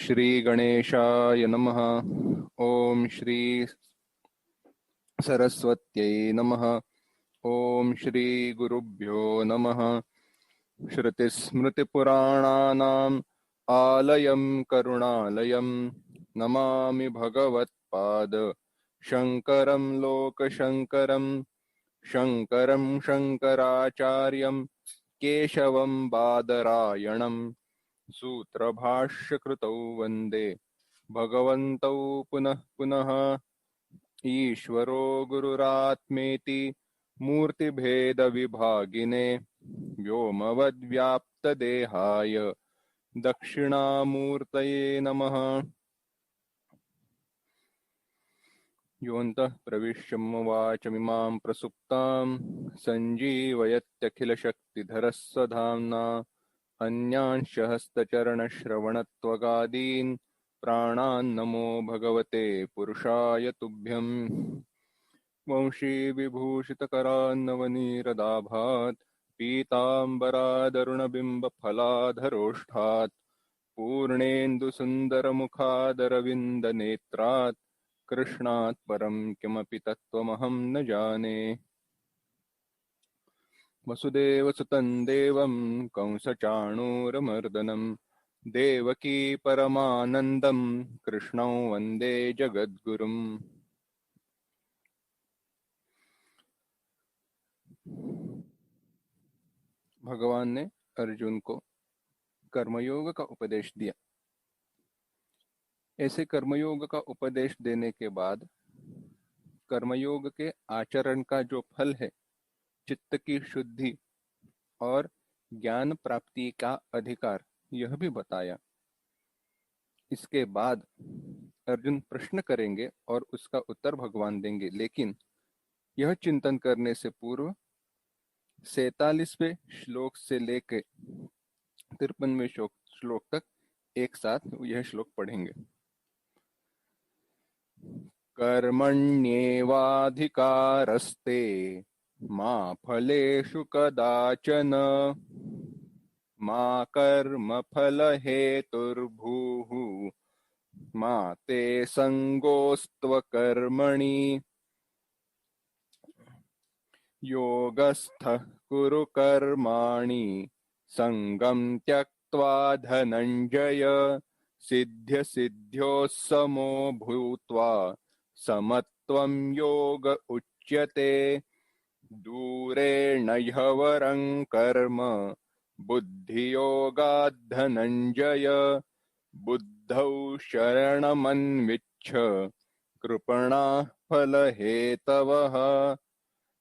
श्री गणेशाय नमः। ओम श्री सरस्वत्यै नमः। ओम श्री गुरुभ्यो नमः। श्रुतिस्मृतिपुराणानाम् आलयं करुणालयं नमामि भगवत्पाद शङ्करं लोकशङ्करं। शङ्करं शङ्कराचार्यं केशवं बादरायणं सूत्रभाष्यकृतौ वन्दे भगवन्तौ पुनः पुनः। ईश्वरो गुरुरात्मेति मूर्तिभेदविभागिने व्योमवद्व्याप्तदेहाय दक्षिणामूर्तये नमः। योऽन्तः प्रविश्य मम वाचमिमां प्रसुप्तां सञ्जीवयत्यखिलशक्तिधरस्वधाम्ना अन्यांश हस्तचरणश्रवणत्वगादीन् प्राणान्नमो भगवते पुरुषाय तुभ्यम्। वंशीविभूषितकरान्नवनीरदाभात् पीताम्बरादरुणबिम्बफलाधरोष्ठात् पूर्णेन्दुसुन्दरमुखादरविन्दनेत्रात् कृष्णात् परं किमपि तत्त्वमहं न जाने। वसुदेवसुतं देवं कंसचाणूरमर्दनं देवकी परमानन्दं कृष्णं वन्दे जगद्गुरुम्। भगवान ने अर्जुन को कर्मयोग का उपदेश दिया। ऐसे कर्मयोग का उपदेश देने के बाद कर्मयोग के आचरण का जो फल है, चित्त की शुद्धि और ज्ञान प्राप्ति का अधिकार, यह भी बताया। इसके बाद अर्जुन प्रश्न करेंगे और उसका उत्तर भगवान देंगे, लेकिन यह चिंतन करने से पूर्व 47वें श्लोक से लेकर 53वें श्लोक तक एक साथ यह श्लोक पढ़ेंगे। कर्मण्येवाधिकारस्ते मा फलेषु कदाचन मा कर्मफलहेतुर्भूः मा ते संगोऽस्त्वकर्मणि योगस्थः कुरु कर्माणि संगं त्यक्त्वा धनञ्जय सिद्ध्यसिद्ध्योः समो भूत्वा समत्वं योग उच्यते। दूरेण ह्यवरं कर्म बुद्धियोगात् धनञ्जय बुद्धौ शरणमन्विच्छ कृपणाः फलहेतवः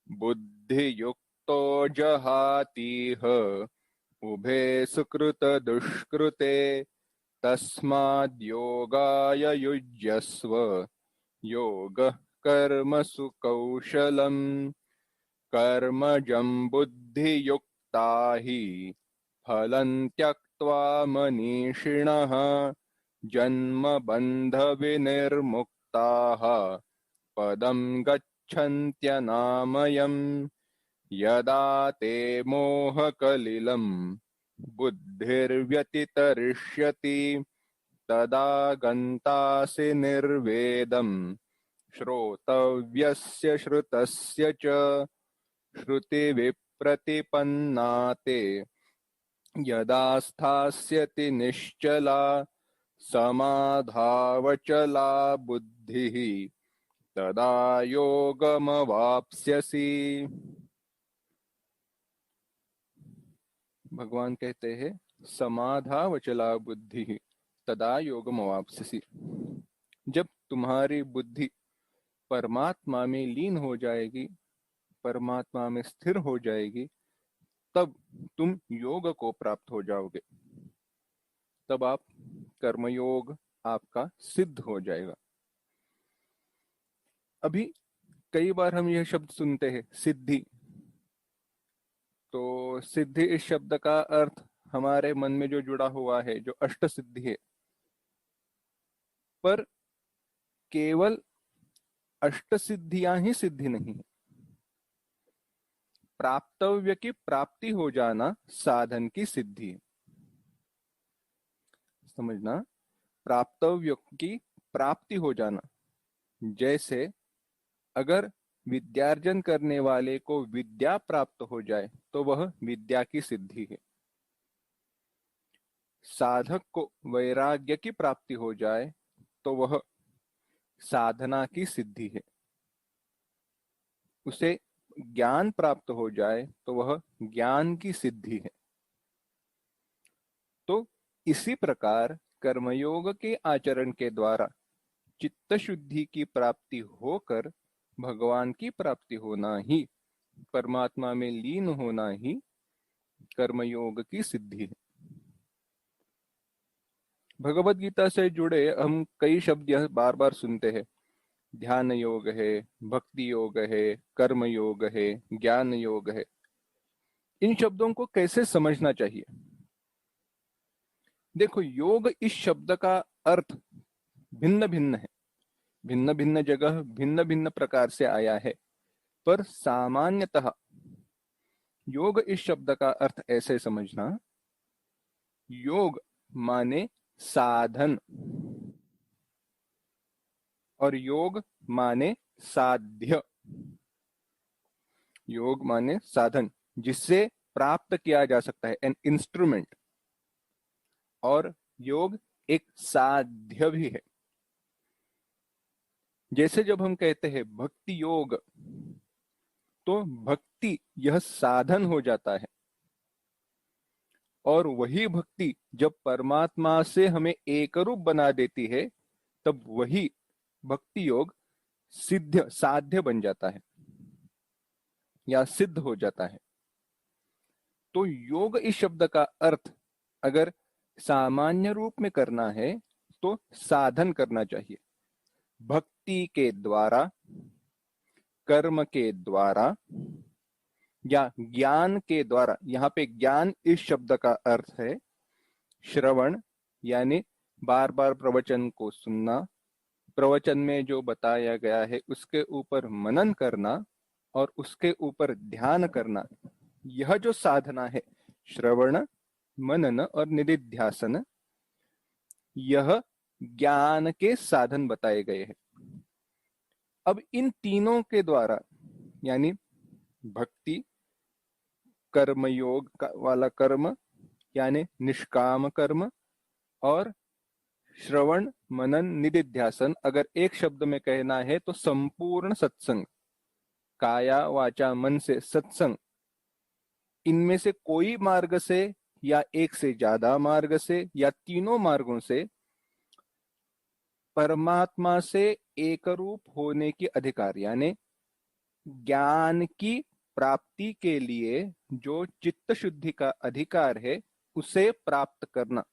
बुद्धियुक्तो जहातीह उभे सुकृतदुष्कृते तस्माद्योगाय युज्यस्व योगः कर्मसु कौशलम्। कर्मजं बुद्धियुक्ता हि फलं त्यक्त्वा मनीषिणः जन्मबन्धविनिर्मुक्ताः पदं गच्छन्त्यनामयम्। यदा ते मोहकलिलं बुद्धिर्व्यतितरिष्यति तदा गन्तासि निर्वेदं श्रोतव्यस्य श्रुतस्य च। श्रुतिविप्रतिपन्ना ते यदा स्थास्यति निश्चला समाधावचला बुद्धिः तदा योगमवाप्स्यसि। भगवान कहते हैं समाधावचला बुद्धि तदा योगमवाप्स्यसि। जब तुम्हारी बुद्धि परमात्मा में लीन हो जाएगी, परमात्मा में स्थिर हो जाएगी, तब तुम योग को प्राप्त हो जाओगे। तब आप कर्मयोग आपका सिद्ध हो जाएगा। अभी कई बार हम यह शब्द सुनते हैं सिद्धि, तो सिद्धि इस शब्द का अर्थ हमारे मन में जो जुड़ा हुआ है, जो अष्ट सिद्धि है, पर केवल अष्ट सिद्धियां ही सिद्धि नहीं है। प्राप्तव्य की प्राप्ति हो जाना साधन की सिद्धि है। समझना, प्राप्तव्य की प्राप्ति हो जाना। जैसे अगर विद्यार्जन करने वाले को विद्या प्राप्त हो जाए तो वह विद्या की सिद्धि है। साधक को वैराग्य की प्राप्ति हो जाए तो वह साधना की सिद्धि है। उसे ज्ञान प्राप्त हो जाए तो वह ज्ञान की सिद्धि है। तो इसी प्रकार कर्मयोग के आचरण के द्वारा चित्त शुद्धि की प्राप्ति होकर भगवान की प्राप्ति होना ही, परमात्मा में लीन होना ही कर्मयोग की सिद्धि है। भगवत गीता से जुड़े हम कई शब्द यह बार बार सुनते हैं। ध्यान योग है, भक्ति योग है, कर्म योग है, ज्ञान योग है। इन शब्दों को कैसे समझना चाहिए? देखो, योग इस शब्द का अर्थ भिन्न भिन्न है, भिन्न भिन्न जगह भिन्न भिन्न प्रकार से आया है, पर सामान्यतः योग इस शब्द का अर्थ ऐसे समझना, योग माने साधन और योग माने साध्य। योग माने साधन जिससे प्राप्त किया जा सकता है, एन इंस्ट्रूमेंट। और योग एक साध्य भी है। जैसे जब हम कहते हैं भक्ति योग, तो भक्ति यह साधन हो जाता है, और वही भक्ति जब परमात्मा से हमें एक रूप बना देती है तब वही भक्ति योग सिद्ध साध्य बन जाता है या सिद्ध हो जाता है। तो योग इस शब्द का अर्थ अगर सामान्य रूप में करना है तो साधन करना चाहिए। भक्ति के द्वारा, कर्म के द्वारा या ज्ञान के द्वारा। यहाँ पे ज्ञान इस शब्द का अर्थ है श्रवण, यानी बार बार प्रवचन को सुनना, प्रवचन में जो बताया गया है उसके ऊपर मनन करना और उसके ऊपर ध्यान करना। यह जो साधना है, श्रवण, मनन और निधिध्यासन, यह ज्ञान के साधन बताए गए हैं। अब इन तीनों के द्वारा, यानी भक्ति, कर्मयोग वाला कर्म यानी निष्काम कर्म, और श्रवण, मनन, निधिध्यासन, अगर एक शब्द में कहना है तो संपूर्ण सत्संग, काया वाचा मन से सत्संग, इनमें से कोई मार्ग से या एक से ज्यादा मार्ग से या तीनों मार्गों से परमात्मा से एक रूप होने की अधिकार, यानी ज्ञान की प्राप्ति के लिए जो चित्त शुद्धि का अधिकार है उसे प्राप्त करना।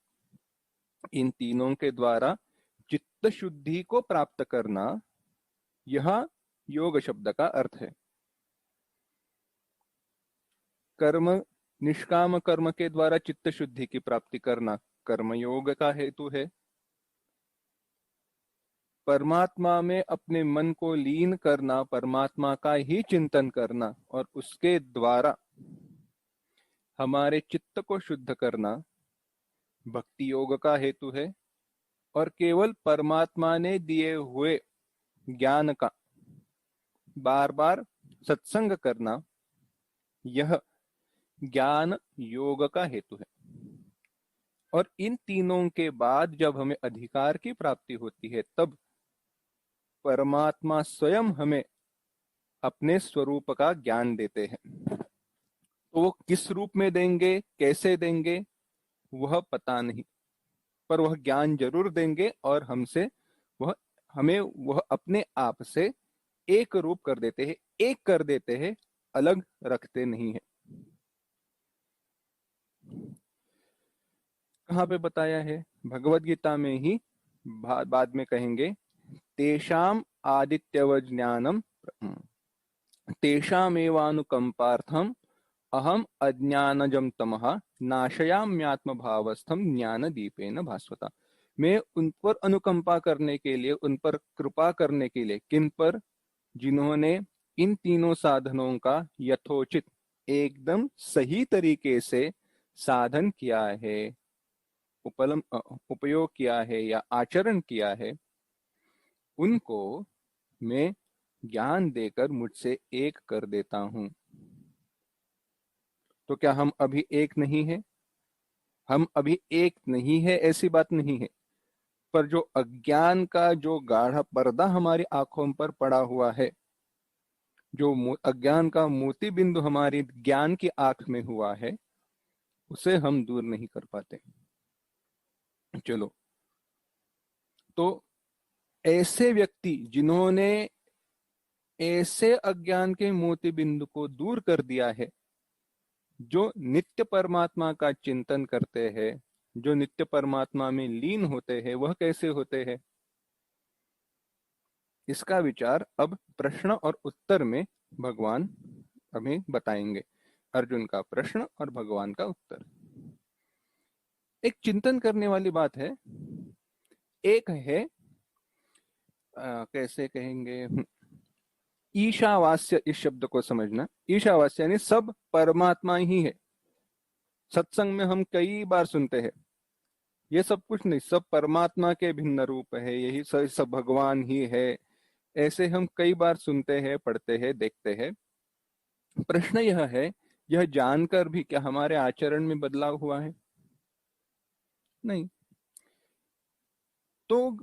इन तीनों के द्वारा चित्त शुद्धि को प्राप्त करना, यह योग शब्द का अर्थ है। कर्म, निष्काम कर्म के द्वारा चित्त शुद्धि की प्राप्ति करना कर्मयोग का हेतु है। परमात्मा में अपने मन को लीन करना, परमात्मा का ही चिंतन करना और उसके द्वारा हमारे चित्त को शुद्ध करना भक्ति योग का हेतु है। और केवल परमात्मा ने दिए हुए ज्ञान का बार बार सत्संग करना, यह ज्ञान योग का हेतु है। और इन तीनों के बाद जब हमें अधिकार की प्राप्ति होती है तब परमात्मा स्वयं हमें अपने स्वरूप का ज्ञान देते हैं। तो वो किस रूप में देंगे, कैसे देंगे, वह पता नहीं, पर वह ज्ञान जरूर देंगे और हमें वह अपने आप से एक रूप कर देते हैं, एक कर देते हैं, अलग रखते नहीं है। कहाँ पे बताया है? भगवत गीता में ही बाद में कहेंगे, तेषाम आदित्यवज् ज्ञानम तेषामेवानुकंपार्थम अहम अज्ञानजम तमः नाशयाम्यात्म भावस्थम ज्ञान दीपेन भास्वता। मैं उन पर अनुकंपा करने के लिए, उन पर कृपा करने के लिए, किन पर? जिन्होंने इन तीनों साधनों का यथोचित एकदम सही तरीके से साधन किया है। उपयोग किया है या आचरण किया है, उनको मैं ज्ञान देकर मुझसे एक कर देता हूं। तो क्या हम अभी एक नहीं है? हम अभी एक नहीं है ऐसी बात नहीं है, पर जो अज्ञान का जो गाढ़ा पर्दा हमारी आंखों पर पड़ा हुआ है, जो अज्ञान का मोती बिंदु हमारी ज्ञान की आंख में हुआ है, उसे हम दूर नहीं कर पाते। चलो, तो ऐसे व्यक्ति जिन्होंने ऐसे अज्ञान के मोती बिंदु को दूर कर दिया है, जो नित्य परमात्मा का चिंतन करते हैं, जो नित्य परमात्मा में लीन होते हैं, वह कैसे होते हैं? इसका विचार अब प्रश्न और उत्तर में भगवान हमें बताएंगे। अर्जुन का प्रश्न और भगवान का उत्तर। एक चिंतन करने वाली बात है। एक है कैसे कहेंगे, ईशावास्य, इस शब्द को समझना। ईशावास्य यानी सब परमात्मा ही है। सत्संग में हम कई बार सुनते हैं, ये सब कुछ नहीं, सब परमात्मा के भिन्न रूप है, यही सब भगवान ही है। ऐसे हम कई बार सुनते हैं, पढ़ते हैं, देखते हैं। प्रश्न यह है, यह जानकर भी क्या हमारे आचरण में बदलाव हुआ है? नहीं। तो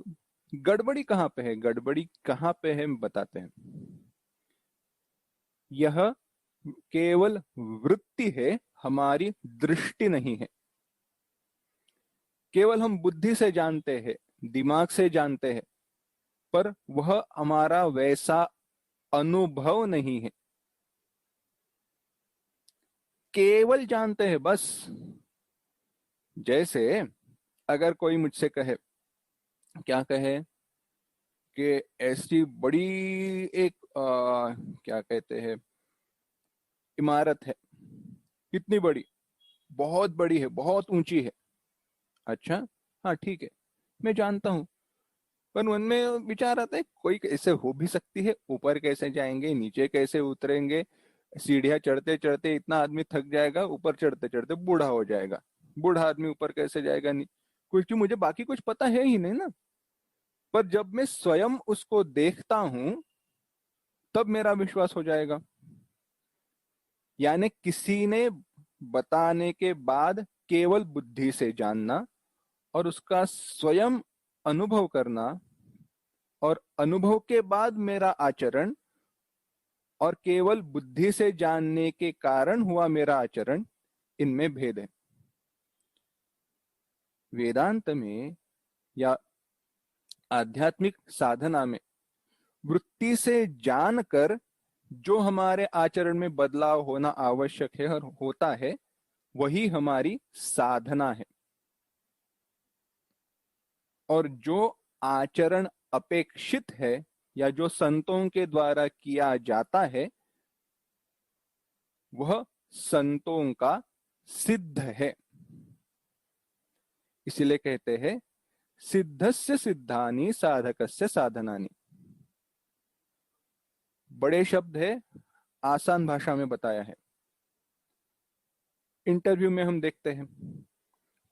गड़बड़ी कहाँ पे है? गड़बड़ी कहाँ पे है, हम बताते हैं। यह केवल वृत्ति है, हमारी दृष्टि नहीं है। केवल हम बुद्धि से जानते हैं, दिमाग से जानते हैं, पर वह हमारा वैसा अनुभव नहीं है। केवल जानते हैं बस। जैसे अगर कोई मुझसे कहे, क्या कहे कि ऐसी बड़ी एक क्या कहते हैं, इमारत है, कितनी बड़ी, बहुत बड़ी है, बहुत ऊंची है। अच्छा, हाँ ठीक है, मैं जानता हूँ। पर मन में विचार आता है, कोई कैसे हो भी सकती है, ऊपर कैसे जाएंगे, नीचे कैसे उतरेंगे, सीढ़ियां चढ़ते चढ़ते इतना आदमी थक जाएगा, ऊपर चढ़ते चढ़ते बूढ़ा हो जाएगा, बूढ़ा आदमी ऊपर कैसे जाएगा? नहीं, क्योंकि मुझे बाकी कुछ पता है ही नहीं ना। पर जब मैं स्वयं उसको देखता हूं, तब मेरा विश्वास हो जाएगा। यानी किसी ने बताने के बाद केवल बुद्धि से जानना और उसका स्वयं अनुभव करना, और अनुभव के बाद मेरा आचरण, और केवल बुद्धि से जानने के कारण हुआ मेरा आचरण, इनमें भेद है। वेदांत में या आध्यात्मिक साधना में वृत्ति से जानकर जो हमारे आचरण में बदलाव होना आवश्यक है और होता है, वही हमारी साधना है। और जो आचरण अपेक्षित है या जो संतों के द्वारा किया जाता है, वह संतों का सिद्ध है। इसलिए कहते हैं, सिद्धस्य सिद्धानि साधकस्य साधनानि। बड़े शब्द है, आसान भाषा में बताया है। इंटरव्यू में हम देखते हैं,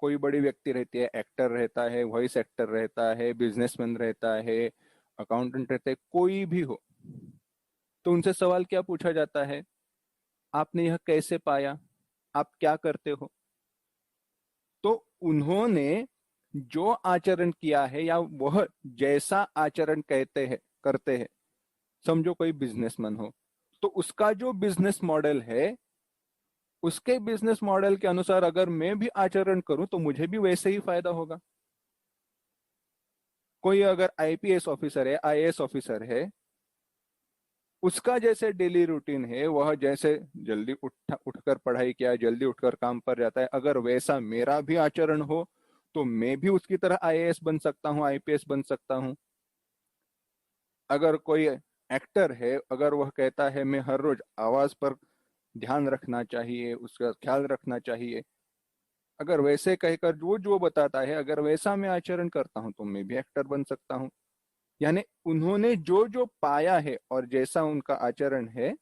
कोई बड़ी व्यक्ति रहती है, एक्टर रहता है, वॉइस एक्टर रहता है, बिजनेसमैन रहता है, अकाउंटेंट रहता है, कोई भी हो, तो उनसे सवाल क्या पूछा जाता है? आपने यह कैसे पाया? आप क्या करते हो? तो उन्होंने जो आचरण किया है, या वह जैसा आचरण कहते हैं, करते हैं, समझो कोई बिजनेसमैन हो, तो उसका जो बिजनेस मॉडल है, उसके बिजनेस मॉडल के अनुसार अगर मैं भी आचरण करूं, तो मुझे भी वैसे ही फायदा होगा। कोई अगर आईपीएस ऑफिसर है, आईएएस ऑफिसर है, उसका जैसे डेली रूटीन है, वह जैसे जल्दी उठकर पढ़ाई किया, जल्दी उठकर काम पर जाता है, अगर वैसा मेरा भी आचरण हो, तो मैं भी उसकी तरह आईएएस बन सकता हूँ, आईपीएस बन सकता हूँ। अगर कोई एक्टर है, अगर वह कहता है मैं हर रोज आवाज पर ध्यान रखना चाहिए, उसका ख्याल रखना चाहिए, अगर वैसे कहकर जो जो बताता है, अगर वैसा मैं आचरण करता हूं, तो मैं भी एक्टर बन सकता हूं। यानी उन्होंने जो जो पाया है और जैसा उनका आचरण है,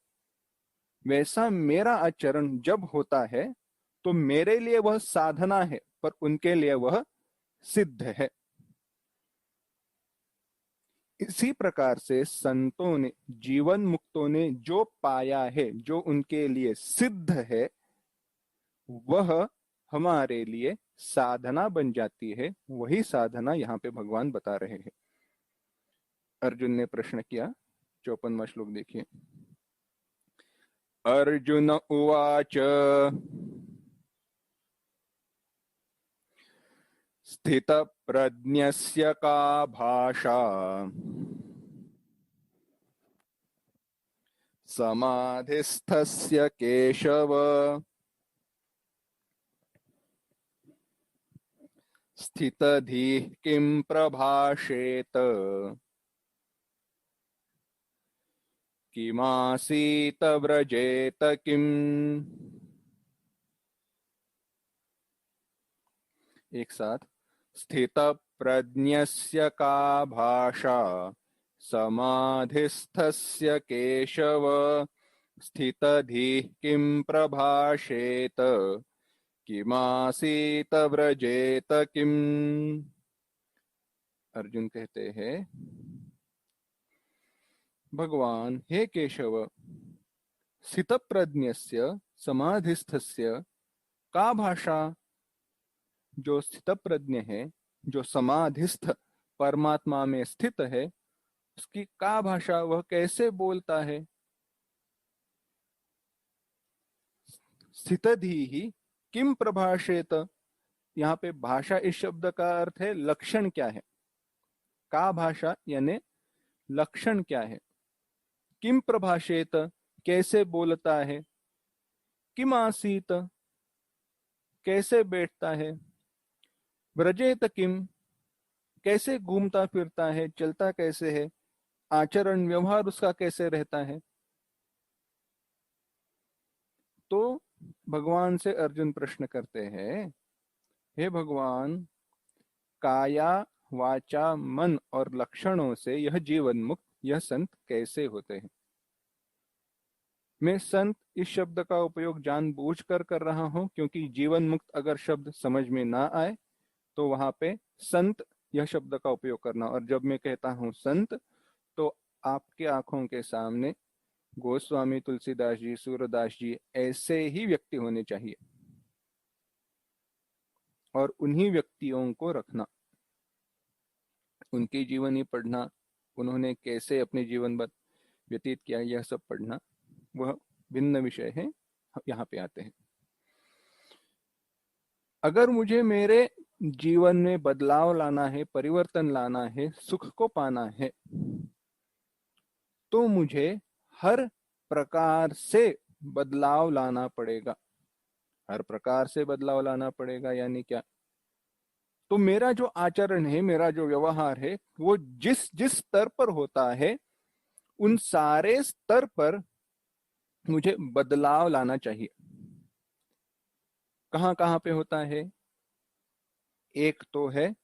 वैसा मेरा आचरण जब होता है, तो मेरे लिए वह साधना है, पर उनके लिए वह सिद्ध है। इसी प्रकार से संतों ने, जीवन मुक्तों ने जो पाया है, जो उनके लिए सिद्ध है, वह हमारे लिए साधना बन जाती है। वही साधना यहाँ पे भगवान बता रहे हैं। अर्जुन ने प्रश्न किया। 54वां श्लोक देखिए। अर्जुन उवाच स्थितप्रज्ञस्य का भाषा समाधिस्थस्य केशव स्थितधीः किं प्रभाषेत किमासीत व्रजेत किम। एक साथ। स्थित प्रज्ञस्य का भाषा समाधिस्थस्य केशव स्थितधीः किं प्रभाषेत किमासीत व्रजेत किम। अर्जुन कहते हैं, भगवान हे केशव, स्थित प्रज्ञस्य समाधिस्थस्य का भाषा, जो स्थित प्रज्ञ है, जो समाधिस्थ परमात्मा में स्थित है, उसकी का भाषा, वह कैसे बोलता है। स्थितधि ही किम प्रभाषेत। यहाँ पे भाषा इस शब्द का अर्थ है लक्षण क्या है। का भाषा यानी लक्षण क्या है। किम प्रभाषेत कैसे बोलता है। किम आसीत कैसे बैठता है। व्रजेत किम कैसे घूमता फिरता है, चलता कैसे है, आचरण व्यवहार उसका कैसे रहता है। तो भगवान से अर्जुन प्रश्न करते हैं, हे भगवान, काया वाचा मन और लक्षणों से यह जीवन मुक्त, यह संत कैसे होते हैं। मैं संत इस शब्द का उपयोग जानबूझकर कर रहा हूं, क्योंकि जीवन मुक्त अगर शब्द समझ में ना आए तो वहां पे संत यह शब्द का उपयोग करना। और जब मैं कहता हूं संत, तो आपके आंखों के सामने गोस्वामी तुलसीदास जी, सूरदास जी ऐसे ही व्यक्ति होने चाहिए और उन्हीं व्यक्तियों को रखना, उनकी जीवनी पढ़ना, उन्होंने कैसे अपने जीवन व्यतीत किया, यह सब पढ़ना वह भिन्न विषय है। यहाँ पे आते हैं। अगर मुझे मेरे जीवन में बदलाव लाना है, परिवर्तन लाना है, सुख को पाना है, तो मुझे हर प्रकार से बदलाव लाना पड़ेगा। हर प्रकार से बदलाव लाना पड़ेगा यानी क्या। तो मेरा जो आचरण है, मेरा जो व्यवहार है, वो जिस जिस स्तर पर होता है, उन सारे स्तर पर मुझे बदलाव लाना चाहिए। कहां कहां पे होता है। एक तो है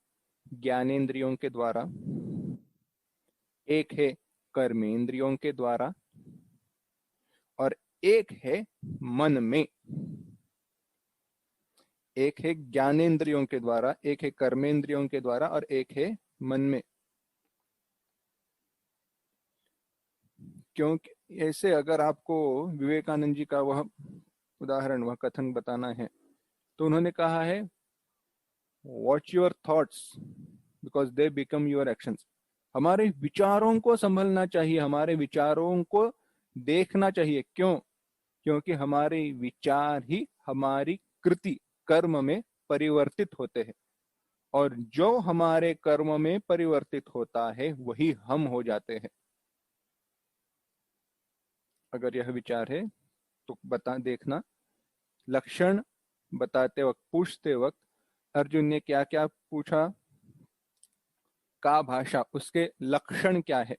ज्ञानेंद्रियों के द्वारा, एक है कर्मेंद्रियों के द्वारा, और एक है मन में। एक है ज्ञानेंद्रियों के द्वारा, एक है कर्मेंद्रियों के द्वारा, और एक है मन में। क्योंकि ऐसे अगर आपको विवेकानंद जी का वह उदाहरण, वह कथन बताना है, तो उन्होंने कहा है, watch your thoughts because they become your actions. हमारे विचारों को संभलना चाहिए, हमारे विचारों को देखना चाहिए। क्यों? क्योंकि हमारे विचार ही हमारी कृति, कर्म में परिवर्तित होते हैं, और जो हमारे कर्म में परिवर्तित होता है वही हम हो जाते हैं। अगर यह विचार है तो बता देखना, लक्षण बताते वक्त, पूछते वक्त अर्जुन ने क्या क्या पूछा। का भाषा, उसके लक्षण क्या है।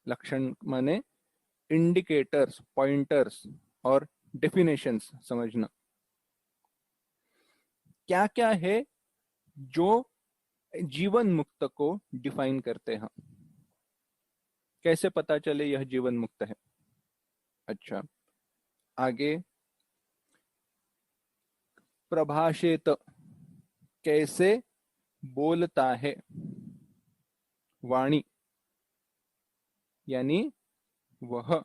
लक्षण माने इंडिकेटर्स, पॉइंटर्स और डेफिनेशंस समझना। क्या क्या है जो जीवन मुक्त को डिफाइन करते हैं। कैसे पता चले यह जीवन मुक्त है। अच्छा, आगे प्रभाषेत, कैसे बोलता है। वाणी यानी वह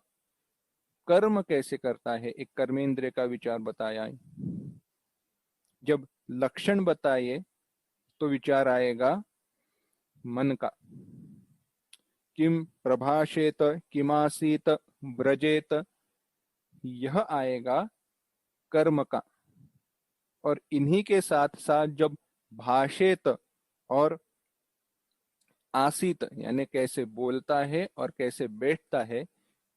कर्म कैसे करता है, एक कर्मेंद्रिय का विचार बताया है। जब लक्षण बताए तो विचार आएगा मन का। किम प्रभाषेत, किमासीत, व्रजेत, यह आएगा कर्म का। और इन्हीं के साथ साथ जब भाषेत और आसीत यानी कैसे बोलता है और कैसे बैठता है,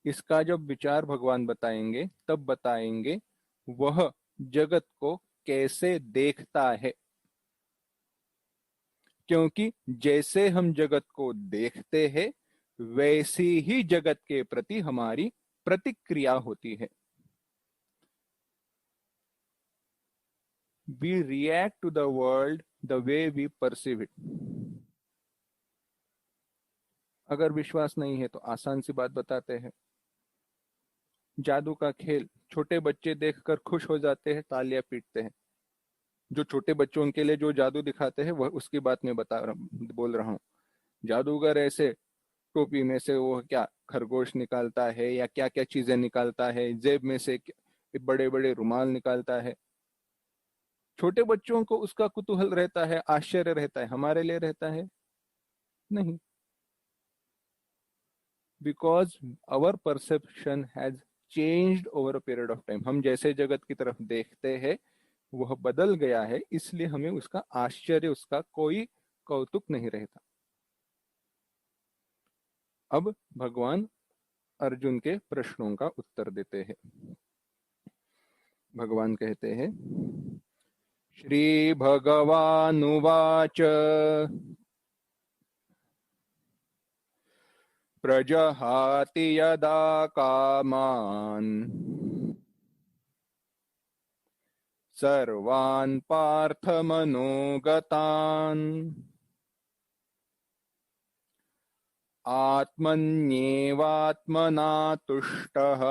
इसका जब विचार भगवान बताएंगे तब बताएंगे वह जगत को कैसे देखता है। क्योंकि जैसे हम जगत को देखते हैं वैसी ही जगत के प्रति हमारी प्रतिक्रिया होती है। We react to the world the way we perceive it. अगर विश्वास नहीं है तो आसान सी बात बताते हैं। जादू का खेल छोटे बच्चे देखकर खुश हो जाते हैं, तालियां पीटते हैं। जो छोटे बच्चों के लिए जो जादू दिखाते हैं वह उसकी बात में बोल रहा हूँ। जादूगर ऐसे टोपी में से वो क्या खरगोश निकालता है या क्या क्या चीजें निकालता है, जेब में से बड़े बड़े रुमाल निकालता है। छोटे बच्चों को उसका कुतूहल रहता है, आश्चर्य रहता है। हमारे लिए रहता है नहीं। Because our perception has changed over a period of time. हम जैसे जगत की तरफ देखते हैं वह बदल गया है, इसलिए हमें उसका आश्चर्य, उसका कोई कौतुक नहीं रहता। अब भगवान अर्जुन के प्रश्नों का उत्तर देते हैं। भगवान कहते हैं, श्री भगवानुवाच प्रजहाति यदा कामान् सर्वान् पार्थमनोगतान् आत्मन्येवात्मना तुष्टः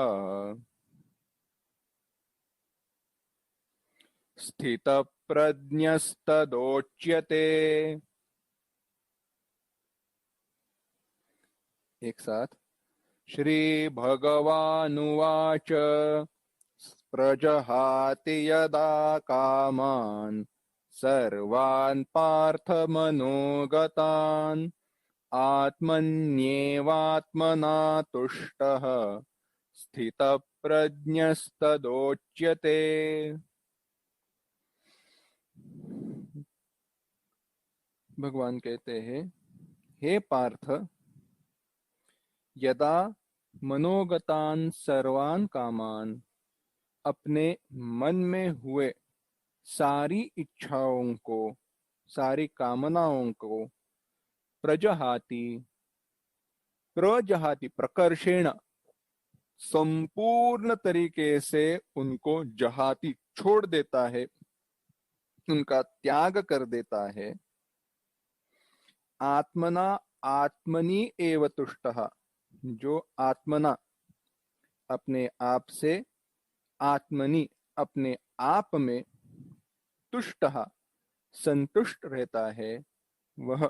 स्थितप्रज्ञस्तदोच्यते। एक साथ, श्री भगवानुवाच प्रजहाति यदा कामान् सर्वान् पार्थमनोगतान् आत्मन्येवात्मना तुष्टः स्थितप्रज्ञस्तदोच्यते। भगवान कहते हैं, हे पार्थ, यदा मनोगतान सर्वान कामान, अपने मन में हुए सारी इच्छाओं को, सारी कामनाओं को, प्रजहाति, प्रजहाति प्रकर्षेण, संपूर्ण तरीके से उनको जहाती छोड़ देता है, उनका त्याग कर देता है। आत्मना आत्मनि एव तुष्टः, जो आत्मना अपने आप से, आत्मनि अपने आप में, तुष्टः संतुष्ट रहता है, वह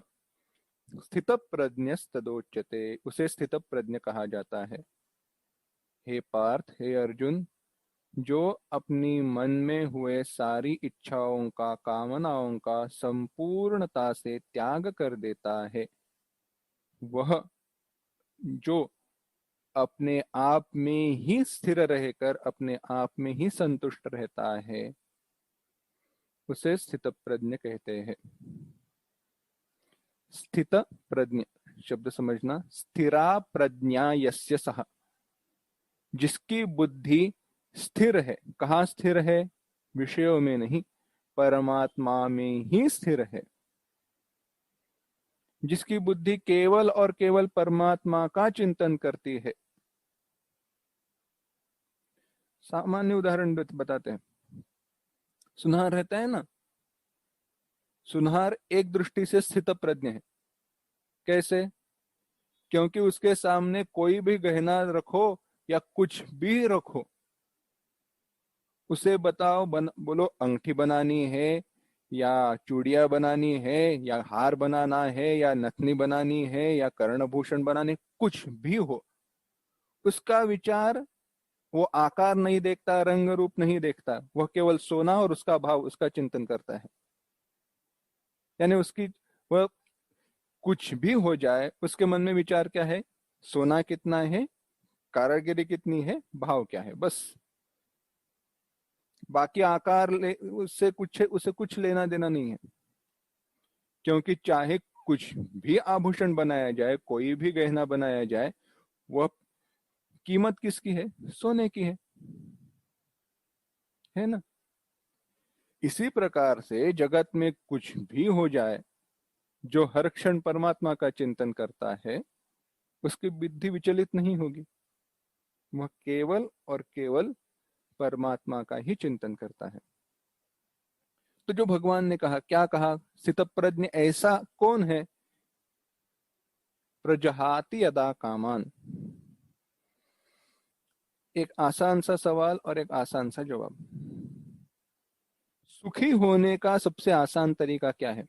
स्थित प्रज्ञस्तदोच्यते, उसे स्थित प्रज्ञ कहा जाता है। हे पार्थ, हे अर्जुन, जो अपनी मन में हुए सारी इच्छाओं का, कामनाओं का संपूर्णता से त्याग कर देता है, वह जो अपने आप में ही स्थिर रहकर अपने आप में ही संतुष्ट रहता है, उसे स्थित प्रज्ञ कहते हैं। स्थित प्रज्ञ शब्द समझना, स्थिरा प्रज्ञा यस्य सः, जिसकी बुद्धि स्थिर है। कहाँ स्थिर है? विषयों में नहीं, परमात्मा में ही स्थिर है। जिसकी बुद्धि केवल और केवल परमात्मा का चिंतन करती है। सामान्य उदाहरण बताते हैं। सुनार रहता है ना, सुनार एक दृष्टि से स्थित प्रज्ञ है। कैसे? क्योंकि उसके सामने कोई भी गहना रखो या कुछ भी रखो, उसे बताओ बोलो अंगूठी बनानी है या चूड़ियां बनानी है, या हार बनाना है, या नथनी बनानी है, या कर्णभूषण बनाने, कुछ भी हो, उसका विचार वो आकार नहीं देखता, रंग रूप नहीं देखता, वह केवल सोना और उसका भाव, उसका चिंतन करता है। यानी उसकी, वह कुछ भी हो जाए, उसके मन में विचार क्या है? सोना कितना है, कारागिरी कितनी है, भाव क्या है, बस। बाकी आकार उससे कुछ लेना देना नहीं है। क्योंकि चाहे कुछ भी आभूषण बनाया जाए, कोई भी गहना बनाया जाए, वह कीमत किसकी है? सोने की है ना? इसी प्रकार से जगत में कुछ भी हो जाए, जो हर क्षण परमात्मा का चिंतन करता है, उसकी बुद्धि विचलित नहीं होगी। वह केवल और केवल परमात्मा का ही चिंतन करता है। तो जो भगवान ने कहा, क्या कहा? स्थितप्रज्ञ ऐसा कौन है? प्रजहाति यदा कामान। एक आसान सा सवाल और एक आसान सा जवाब। सुखी होने का सबसे आसान तरीका क्या है?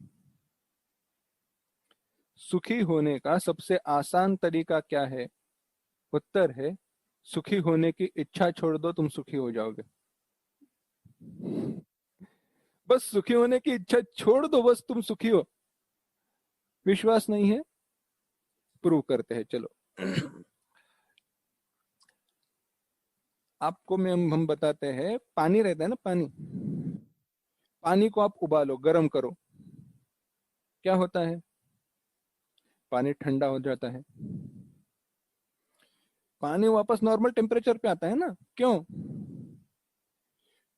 सुखी होने का सबसे आसान तरीका क्या है? उत्तर है, सुखी होने की इच्छा छोड़ दो, तुम सुखी हो जाओगे। बस सुखी होने की इच्छा छोड़ दो, बस तुम सुखी हो। विश्वास नहीं है? प्रूव करते हैं, चलो। आपको मैं हम बताते हैं। पानी रहता है ना, पानी, पानी को आप उबालो, गर्म करो, क्या होता है? पानी ठंडा हो जाता है। पानी वापस नॉर्मल टेम्परेचर पे आता है ना, क्यों?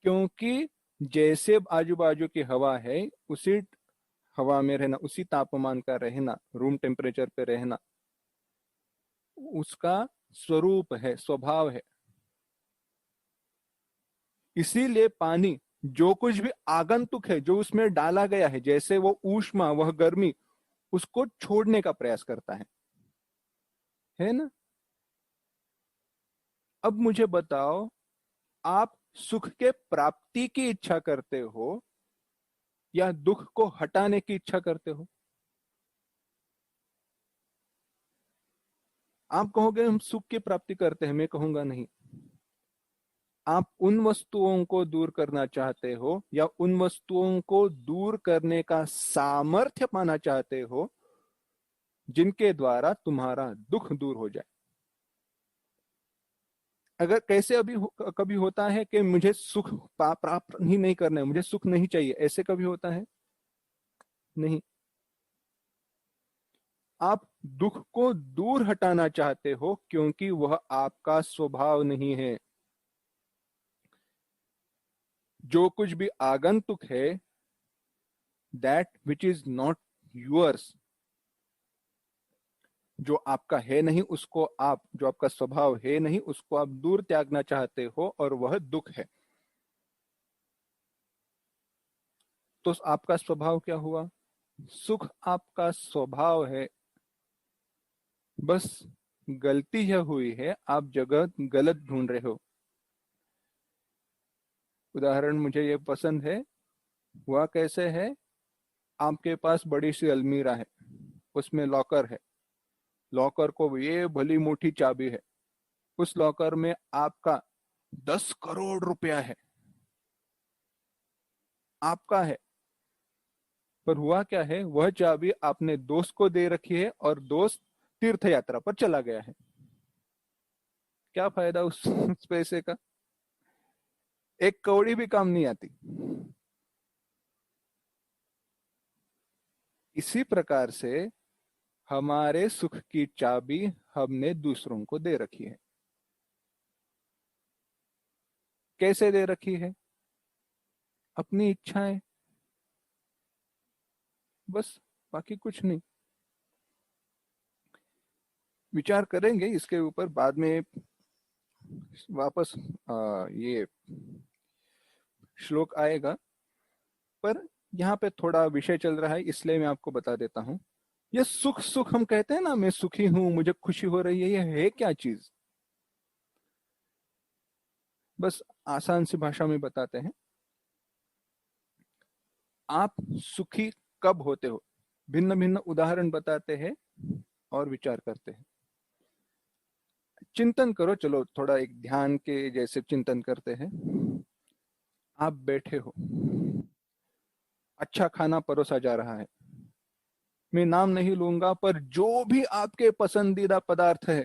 क्योंकि जैसे आजू बाजू की हवा है, उसी हवा में रहना, उसी तापमान का रहना, रूम टेम्परेचर पे रहना, उसका स्वरूप है, स्वभाव है। इसीलिए पानी, जो कुछ भी आगंतुक है, जो उसमें डाला गया है, जैसे वो ऊष्मा, वह गर्मी, उसको छोड़ने का प्रयास करता है ना? अब मुझे बताओ, आप सुख के प्राप्ति की इच्छा करते हो या दुख को हटाने की इच्छा करते हो? आप कहोगे हम सुख की प्राप्ति करते हैं, मैं कहूंगा नहीं। आप उन वस्तुओं को दूर करना चाहते हो या उन वस्तुओं को दूर करने का सामर्थ्य पाना चाहते हो, जिनके द्वारा तुम्हारा दुख दूर हो जाए। अगर कैसे कभी होता है कि मुझे सुख प्राप्त ही नहीं करना है, मुझे सुख नहीं चाहिए, ऐसे कभी होता है? नहीं। आप दुख को दूर हटाना चाहते हो, क्योंकि वह आपका स्वभाव नहीं है। जो कुछ भी आगंतुक है, that which is not yours, जो आपका है नहीं, उसको आप, जो आपका स्वभाव है नहीं, उसको आप दूर त्यागना चाहते हो, और वह दुख है। तो आपका स्वभाव क्या हुआ? सुख आपका स्वभाव है। बस गलती यह हुई है, आप जगह गलत ढूंढ रहे हो। उदाहरण मुझे ये पसंद है। हुआ कैसे है? आपके पास बड़ी सी अलमीरा है, उसमें लॉकर है। लॉकर को ये भली मोटी चाबी है। उस लॉकर में आपका 10 करोड़ रुपया है, आपका है। पर हुआ क्या है, वह चाबी आपने दोस्त को दे रखी है, और दोस्त तीर्थ यात्रा पर चला गया है। क्या फायदा उस पैसे का? एक कौड़ी भी काम नहीं आती। इसी प्रकार से हमारे सुख की चाबी हमने दूसरों को दे रखी है। कैसे दे रखी है? अपनी इच्छाएं, बस, बाकी कुछ नहीं। विचार करेंगे इसके ऊपर बाद में, वापस ये श्लोक आएगा। पर यहाँ पे थोड़ा विषय चल रहा है, इसलिए मैं आपको बता देता हूँ। ये सुख सुख हम कहते हैं ना, मैं सुखी हूं, मुझे खुशी हो रही है, ये है क्या चीज? बस आसान सी भाषा में बताते हैं। आप सुखी कब होते हो? भिन्न भिन्न उदाहरण बताते हैं और विचार करते हैं। चिंतन करो, चलो थोड़ा एक ध्यान के जैसे चिंतन करते हैं। आप बैठे हो, अच्छा खाना परोसा जा रहा है, मैं नाम नहीं लूंगा, पर जो भी आपके पसंदीदा पदार्थ है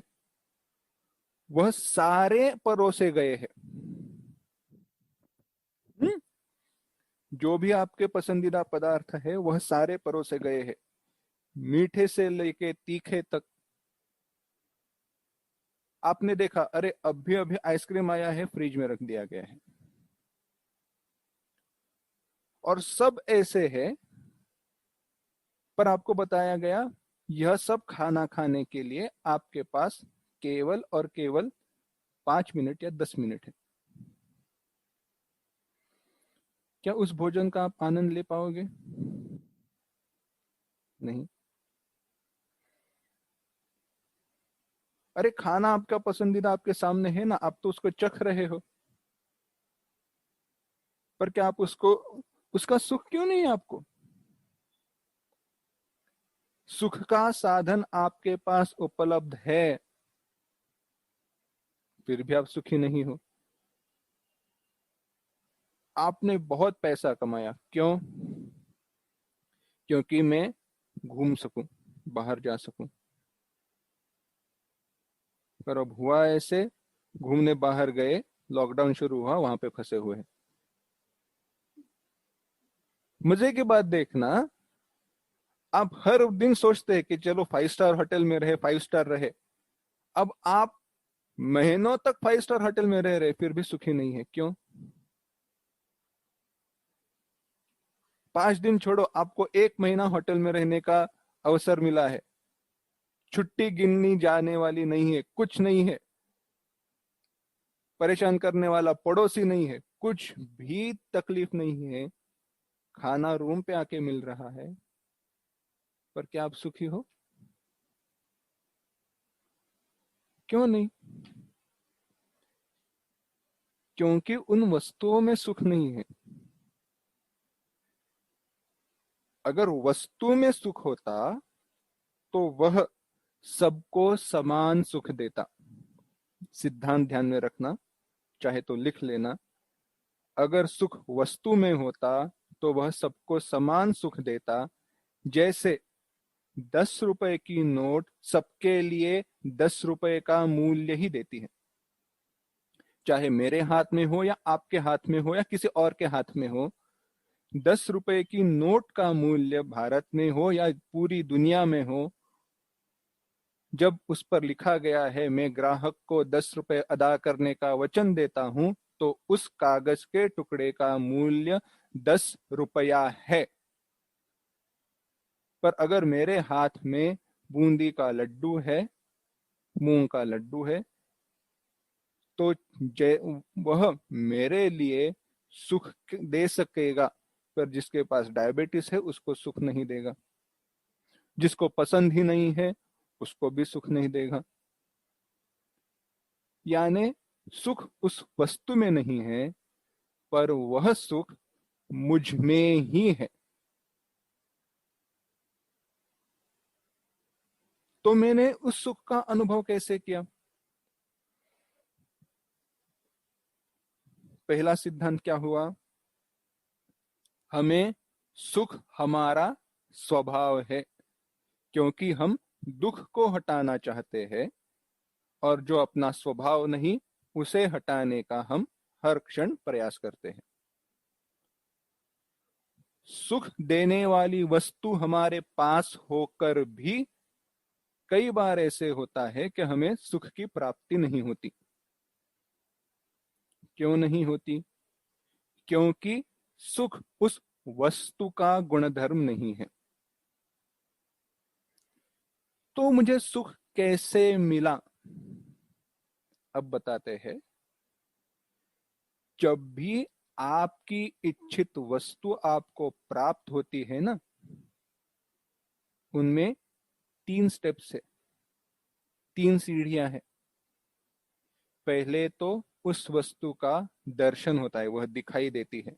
वह सारे परोसे गए हैं। हम्म? जो भी आपके पसंदीदा पदार्थ है वह सारे परोसे गए हैं, मीठे से लेके तीखे तक। आपने देखा, अरे अभी अभी आइसक्रीम आया है, फ्रिज में रख दिया गया है, और सब ऐसे है, पर आपको बताया गया यह सब खाना खाने के लिए आपके पास केवल और केवल 5 मिनट या 10 मिनट है। क्या उस भोजन का आप आनंद ले पाओगे? नहीं। अरे खाना आपका पसंदीदा आपके सामने है ना, आप तो उसको चख रहे हो, पर क्या आप उसको, उसका सुख क्यों नहीं है आपको? सुख का साधन आपके पास उपलब्ध है, फिर भी आप सुखी नहीं हो। आपने बहुत पैसा कमाया, क्यों? क्योंकि मैं घूम सकूं, बाहर जा सकूं। पर अब हुआ ऐसे, घूमने बाहर गए, लॉकडाउन शुरू हुआ, वहां पे फंसे हुए हैं। मजे की बात देखना, आप हर दिन सोचते हैं कि चलो 5 स्टार होटल में रहे, 5 स्टार रहे। अब आप महीनों तक 5 स्टार होटल में रह रहे, फिर भी सुखी नहीं है, क्यों? 5 दिन छोड़ो, आपको 1 महीना होटल में रहने का अवसर मिला है, छुट्टी गिननी जाने वाली नहीं है, कुछ नहीं है, परेशान करने वाला पड़ोसी नहीं है, कुछ भी तकलीफ नहीं है, खाना रूम पे आके मिल रहा है, पर क्या आप सुखी हो? क्यों नहीं? क्योंकि उन वस्तुओं में सुख नहीं है। अगर वस्तु में सुख होता तो वह सबको समान सुख देता। सिद्धांत ध्यान में रखना, चाहे तो लिख लेना। अगर सुख वस्तु में होता तो वह सबको समान सुख देता। जैसे 10 रुपए की नोट सबके लिए 10 रुपए का मूल्य ही देती है, चाहे मेरे हाथ में हो या आपके हाथ में हो या किसी और के हाथ में हो। 10 रुपए की नोट का मूल्य भारत में हो या पूरी दुनिया में हो, जब उस पर लिखा गया है मैं ग्राहक को 10 रुपए अदा करने का वचन देता हूं, तो उस कागज के टुकड़े का मूल्य 10 रुपया है। पर अगर मेरे हाथ में बूंदी का लड्डू है, मूंग का लड्डू है, तो वह मेरे लिए सुख दे सकेगा, पर जिसके पास डायबिटीज है उसको सुख नहीं देगा, जिसको पसंद ही नहीं है उसको भी सुख नहीं देगा। यानी सुख उस वस्तु में नहीं है, पर वह सुख मुझ में ही है। तो मैंने उस सुख का अनुभव कैसे किया? पहला सिद्धांत क्या हुआ? हमें सुख हमारा स्वभाव है, क्योंकि हम दुख को हटाना चाहते हैं, और जो अपना स्वभाव नहीं उसे हटाने का हम हर क्षण प्रयास करते हैं। सुख देने वाली वस्तु हमारे पास होकर भी कई बार ऐसे होता है कि हमें सुख की प्राप्ति नहीं होती। क्यों नहीं होती? क्योंकि सुख उस वस्तु का गुणधर्म नहीं है। तो मुझे सुख कैसे मिला? अब बताते हैं। जब भी आपकी इच्छित वस्तु आपको प्राप्त होती है ना, उनमें 3 स्टेप्स है, 3 सीढ़ियां हैं। पहले तो उस वस्तु का दर्शन होता है, वह दिखाई देती है।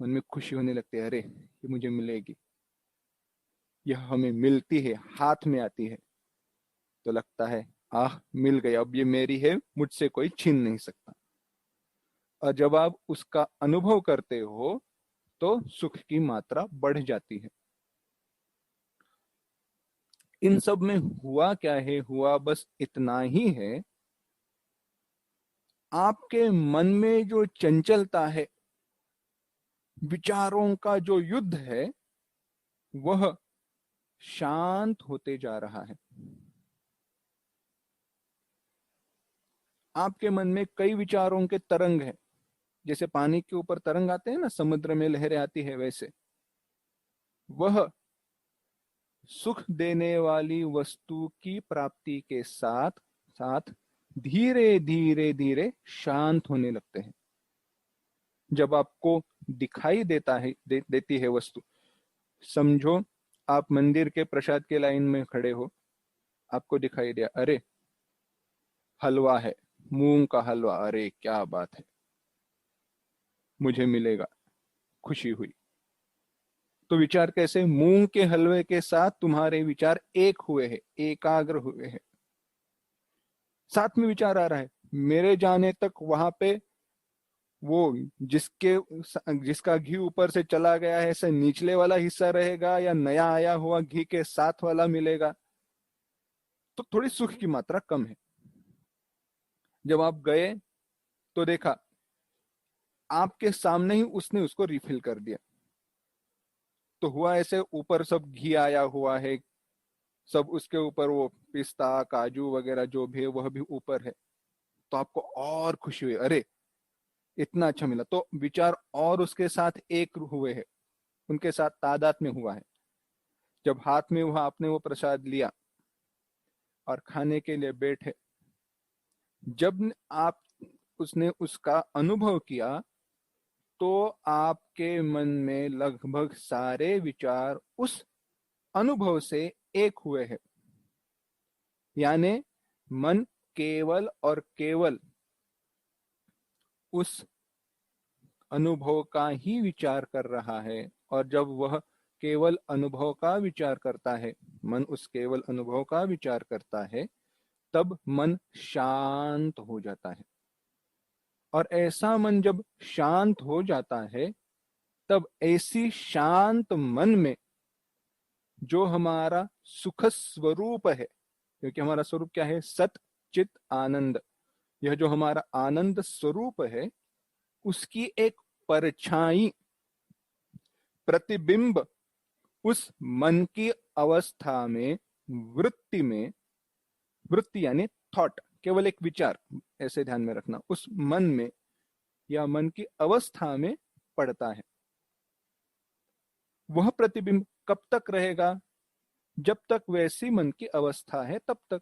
मन में खुशी होने लगती है, अरे ये मुझे मिलेगी, यह हमें मिलती है, हाथ में आती है, तो लगता है आह मिल गई, अब ये मेरी है, मुझसे कोई छीन नहीं सकता। और जब आप उसका अनुभव करते हो तो सुख की मात्रा बढ़ जाती है। इन सब में हुआ क्या है, हुआ बस इतना ही है, आपके मन में जो चंचलता है, विचारों का जो युद्ध है, वह शांत होते जा रहा है। आपके मन में कई विचारों के तरंग हैं, जैसे पानी के ऊपर तरंग आते हैं ना, समुद्र में लहरें आती है, वैसे वह सुख देने वाली वस्तु की प्राप्ति के साथ साथ धीरे धीरे धीरे शांत होने लगते हैं। जब आपको दिखाई देता है देती है वस्तु, समझो आप मंदिर के प्रसाद के लाइन में खड़े हो, आपको दिखाई दिया, अरे हलवा है, मूंग का हलवा, अरे क्या बात है, मुझे मिलेगा, खुशी हुई। तो विचार कैसे, मूंग के हलवे के साथ तुम्हारे विचार एक हुए हैं, एकाग्र हुए हैं, साथ में विचार आ रहा है, मेरे जाने तक वहां पे वो जिसका घी ऊपर से चला गया है, ऐसे निचले वाला हिस्सा रहेगा या नया आया हुआ घी के साथ वाला मिलेगा, तो थोड़ी सुख की मात्रा कम है। जब आप गए तो देखा आपके सामने ही उसने उसको रिफिल कर दिया, तो हुआ ऐसे, ऊपर सब घी आया हुआ है, सब उसके ऊपर वो पिस्ता काजू वगैरह जो भी है वह भी ऊपर है, तो आपको और खुशी हुई, अरे इतना अच्छा मिला, तो विचार और उसके साथ एक हुए हैं, उनके साथ तादाद में हुआ है। जब हाथ में हुआ, आपने वो प्रसाद लिया और खाने के लिए बैठे, जब आप उसने उसका अनुभव किया, तो आपके मन में लगभग सारे विचार उस अनुभव से एक हुए हैं। यानी मन केवल और केवल उस अनुभव का ही विचार कर रहा है, और जब वह केवल अनुभव का विचार करता है, मन उस केवल अनुभव का विचार करता है, तब मन शांत हो जाता है। और ऐसा मन जब शांत हो जाता है, तब ऐसी शांत मन में जो हमारा सुख स्वरूप है, क्योंकि हमारा स्वरूप क्या है, सत चित आनंद, यह जो हमारा आनंद स्वरूप है, उसकी एक परछाई, प्रतिबिंब उस मन की अवस्था में, वृत्ति में, वृत्ति यानी थॉट, केवल एक विचार, ऐसे ध्यान में रखना, उस मन में या मन की अवस्था में पड़ता है। वह प्रतिबिंब कब तक रहेगा, जब तक वैसी मन की अवस्था है तब तक।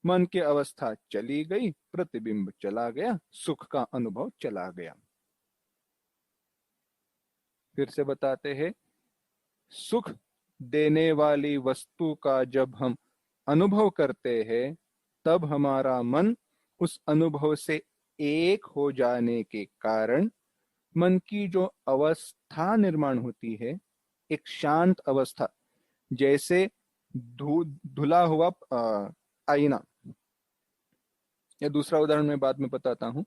मन की अवस्था चली गई, प्रतिबिंब चला गया, सुख का अनुभव चला गया। फिर से बताते हैं, सुख देने वाली वस्तु का जब हम अनुभव करते हैं, तब हमारा मन उस अनुभव से एक हो जाने के कारण मन की जो अवस्था निर्माण होती है, एक शांत अवस्था, जैसे धुला हुआ आईना, या दूसरा उदाहरण मैं बाद में बताता हूं,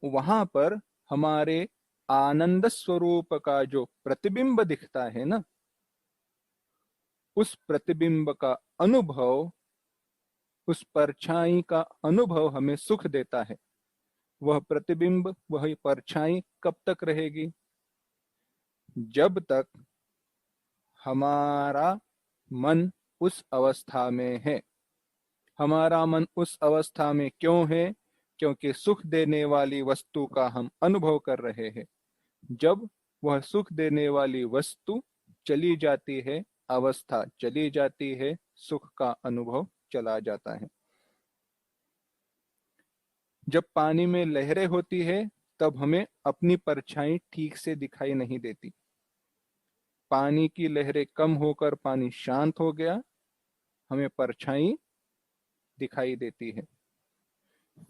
वहां पर हमारे आनंद स्वरूप का जो प्रतिबिंब दिखता है ना, उस प्रतिबिंब का अनुभव, उस परछाई का अनुभव हमें सुख देता है। वह प्रतिबिंब, वह परछाई कब तक रहेगी, जब तक हमारा मन उस अवस्था में है। हमारा मन उस अवस्था में क्यों है, क्योंकि सुख देने वाली वस्तु का हम अनुभव कर रहे हैं। जब वह सुख देने वाली वस्तु चली जाती है, अवस्था चली जाती है, सुख का अनुभव चला जाता है। जब पानी में लहरें होती है, तब हमें अपनी परछाई ठीक से दिखाई नहीं देती। पानी की लहरें कम होकर पानी शांत हो गया, हमें परछाई दिखाई देती है।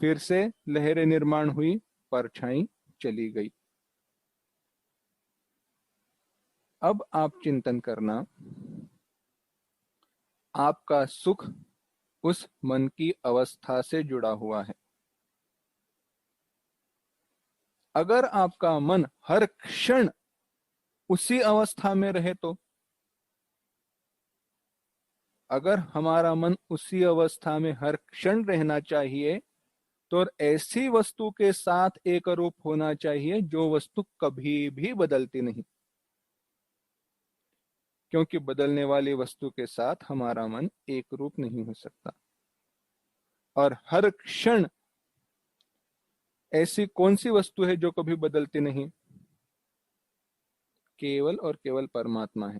फिर से लहरें निर्माण हुई, परछाई चली गई। अब आप चिंतन करना, आपका सुख उस मन की अवस्था से जुड़ा हुआ है। अगर आपका मन हर क्षण उसी अवस्था में रहे तो, अगर हमारा मन उसी अवस्था में हर क्षण रहना चाहिए तो ऐसी वस्तु के साथ एक रूप होना चाहिए जो वस्तु कभी भी बदलती नहीं, क्योंकि बदलने वाली वस्तु के साथ हमारा मन एक रूप नहीं हो सकता। और हर क्षण ऐसी कौन सी वस्तु है जो कभी बदलती नहीं? केवल और केवल परमात्मा है।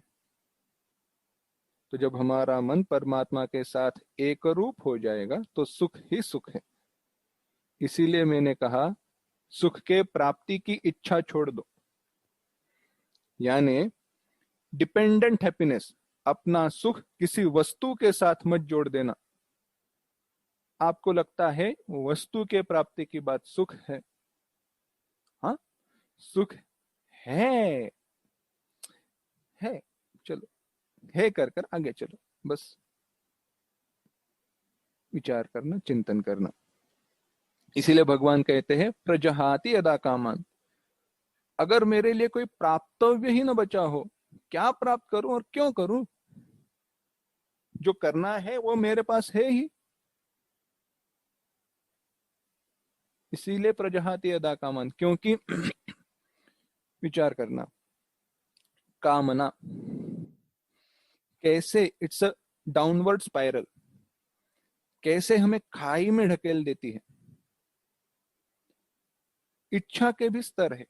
तो जब हमारा मन परमात्मा के साथ एक रूप हो जाएगा तो सुख ही सुख है। इसीलिए मैंने कहा, सुख के प्राप्ति की इच्छा छोड़ दो, यानी डिपेंडेंट हैप्पीनेस, अपना सुख किसी वस्तु के साथ मत जोड़ देना। आपको लगता है वस्तु के प्राप्ति की बात सुख है? हाँ, सुख है, है, चलो, है कर कर आगे चलो, बस विचार करना, चिंतन करना। इसीलिए भगवान कहते हैं प्रजहाति यदा कामान। अगर मेरे लिए कोई प्राप्तव्य ही न बचा हो, क्या प्राप्त करूं और क्यों करूं? जो करना है वो मेरे पास है ही। इसीलिए प्रजहाति यदा कामान, क्योंकि विचार करना, कामना कैसे, इट्स अ डाउनवर्ड स्पाइरल, कैसे हमें खाई में ढकेल देती है। इच्छा के भी स्तर है,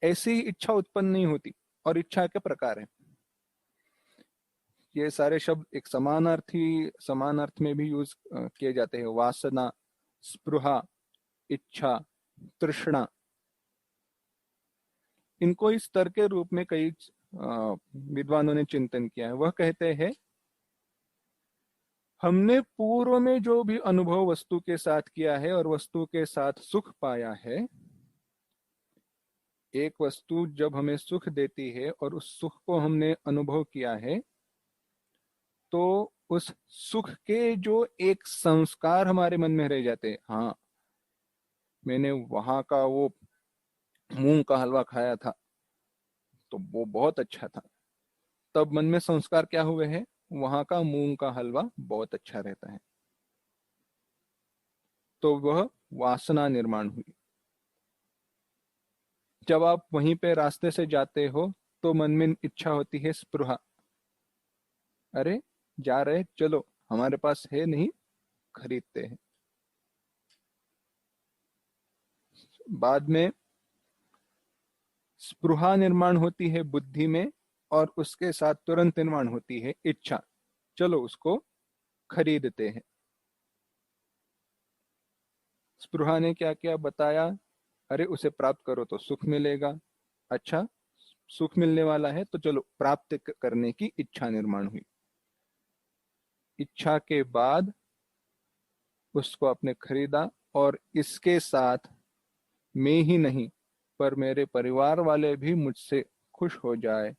ऐसी ही इच्छा उत्पन्न नहीं होती, और इच्छा के प्रकार है। ये सारे शब्द एक समान अर्थ में भी यूज किए जाते हैं। वासना, स्पृहा, इच्छा, तृष्णा, इनको इस स्तर के रूप में कई विद्वानों ने चिंतन किया है। वह कहते हैं हमने पूर्व में जो भी अनुभव वस्तु के साथ किया है और वस्तु के साथ सुख पाया है, एक वस्तु जब हमें सुख देती है और उस सुख को हमने अनुभव किया है, तो उस सुख के जो एक संस्कार हमारे मन में रह जाते हैं। हाँ, मैंने वहां का वो मूंग का हलवा खाया था तो वो बहुत अच्छा था। तब मन में संस्कार क्या हुए हैं? वहां का मूंग का हलवा बहुत अच्छा रहता है, तो वह वासना निर्माण हुई। जब आप वहीं पे रास्ते से जाते हो तो मन में इच्छा होती है, स्पृहा, अरे जा रहे, चलो, हमारे पास है नहीं, खरीदते हैं। बाद में स्पृहा निर्माण होती है बुद्धि में, और उसके साथ तुरंत निर्माण होती है इच्छा, चलो उसको खरीदते हैं। स्पृहा ने क्या क्या बताया? अरे उसे प्राप्त करो तो सुख मिलेगा। अच्छा, सुख मिलने वाला है तो चलो प्राप्त करने की इच्छा निर्माण हुई। इच्छा के बाद उसको आपने खरीदा, और इसके साथ मैं ही नहीं पर मेरे परिवार वाले भी मुझसे खुश हो जाए,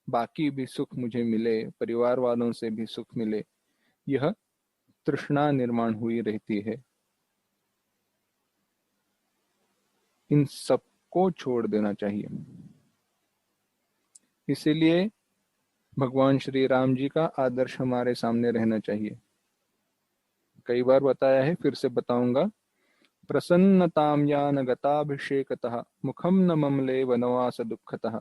बाकी भी सुख मुझे मिले, परिवार वालों से भी सुख मिले, यह तृष्णा निर्माण हुई रहती है। इन सबको छोड़ देना चाहिए। इसीलिए भगवान श्री राम जी का आदर्श हमारे सामने रहना चाहिए। कई बार बताया है, फिर से बताऊंगा। प्रसन्नतां यान गताभिषेकतः मुखम न ममले वनवास दुःखतः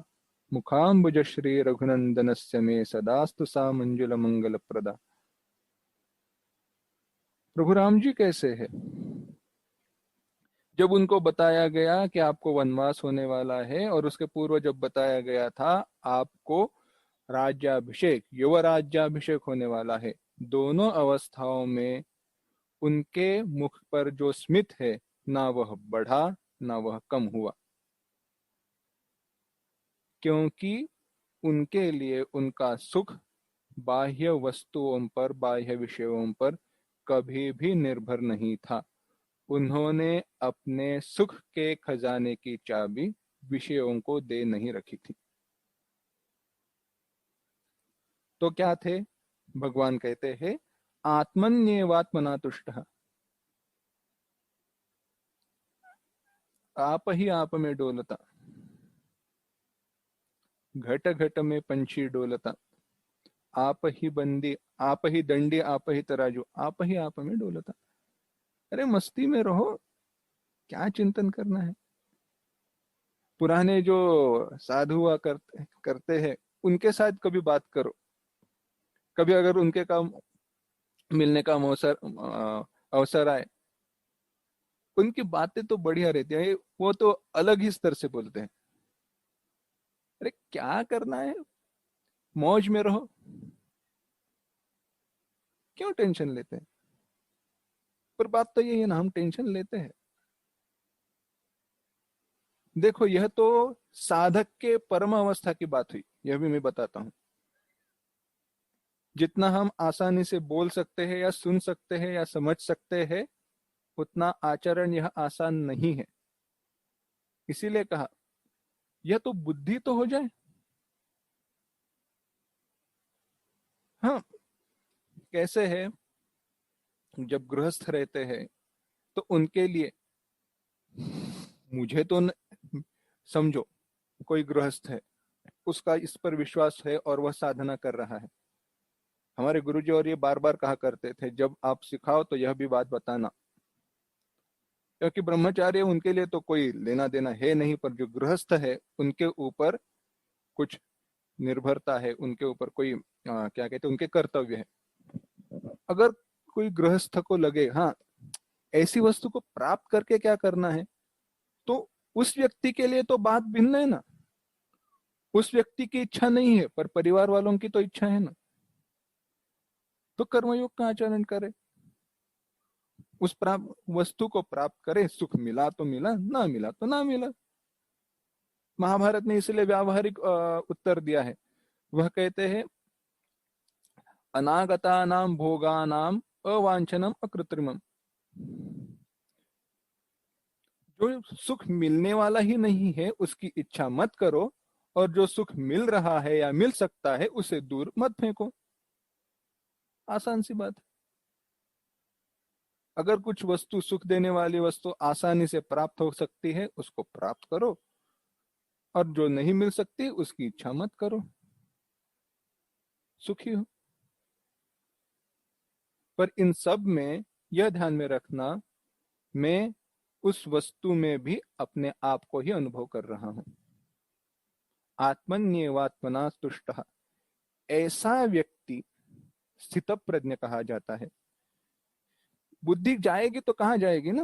मुखाम्बुज श्री रघुनंदनस्य मे सदास्तु सा मंजुल मंगल प्रदा। प्रभु राम जी कैसे है? जब उनको बताया गया कि आपको वनवास होने वाला है, और उसके पूर्व जब बताया गया था आपको राज्याभिषेक, युव राज्याभिषेक होने वाला है, दोनों अवस्थाओं में उनके मुख पर जो स्मित है, ना वह बढ़ा ना वह कम हुआ, क्योंकि उनके लिए उनका सुख बाह्य वस्तुओं पर, बाह्य विषयों पर कभी भी निर्भर नहीं था। उन्होंने अपने सुख के खजाने की चाबी विषयों को दे नहीं रखी थी। तो क्या थे? भगवान कहते हैं आत्मन्येवात्मना तुष्टः, आप ही आप में डोलता, घट घट में पंछी डोलता, आप ही बंदी, आप ही दंडी, आप ही तराजू, आप ही आप में डोलता। अरे मस्ती में रहो, क्या चिंतन करना है? पुराने जो साधु हुआ करते हैं, उनके साथ कभी बात करो, कभी अगर उनके का मिलने का अवसर आए, उनकी बातें तो बढ़िया रहती है, वो तो अलग ही स्तर से बोलते हैं। अरे क्या करना है, मौज में रहो, क्यों टेंशन लेते हैं? पर बात तो यही है ना, हम टेंशन लेते हैं। देखो यह तो साधक के परम अवस्था की बात हुई, यह भी मैं बताता हूं। जितना हम आसानी से बोल सकते हैं या सुन सकते हैं या समझ सकते हैं, उतना आचरण यह आसान नहीं है। इसीलिए कहा यह तो बुद्धि तो हो जाए। हाँ, कैसे है, जब गृहस्थ रहते हैं तो उनके लिए, मुझे तो समझो कोई गृहस्थ है, उसका इस पर विश्वास है और वह साधना कर रहा है। हमारे गुरुजी और ये बार बार कहा करते थे, जब आप सिखाओ तो यह भी बात बताना, क्योंकि ब्रह्मचार्य उनके लिए तो कोई लेना देना है नहीं, पर जो गृहस्थ है उनके ऊपर कुछ निर्भरता है, उनके ऊपर कोई क्या कहते हैं, उनके कर्तव्य है। अगर कोई गृहस्थ को लगे हाँ ऐसी वस्तु को प्राप्त करके क्या करना है, तो उस व्यक्ति के लिए तो बात भिन्न है ना। उस व्यक्ति की इच्छा नहीं है, पर परिवार वालों की तो इच्छा है ना, तो कर्मयोग का आचरण करे, उस प्राप्त वस्तु को प्राप्त करे। सुख मिला तो मिला, ना मिला तो ना मिला। महाभारत ने इसलिए व्यावहारिक उत्तर दिया है। वह कहते हैं अनागतानां भोगानां अवांछनम अकृत्रिमम। जो सुख मिलने वाला ही नहीं है उसकी इच्छा मत करो, और जो सुख मिल रहा है या मिल सकता है उसे दूर मत फेंको। आसान सी बात। अगर कुछ वस्तु, सुख देने वाली वस्तु आसानी से प्राप्त हो सकती है, उसको प्राप्त करो, और जो नहीं मिल सकती उसकी इच्छा मत करो, सुखी हो। पर इन सब में यह ध्यान में रखना, मैं उस वस्तु में भी अपने आप को ही अनुभव कर रहा हूं। आत्मन्येवात्मना तुष्टः, ऐसा व्यक्ति स्थित प्रज्ञ कहा जाता है। बुद्धि जाएगी तो कहाँ जाएगी ना,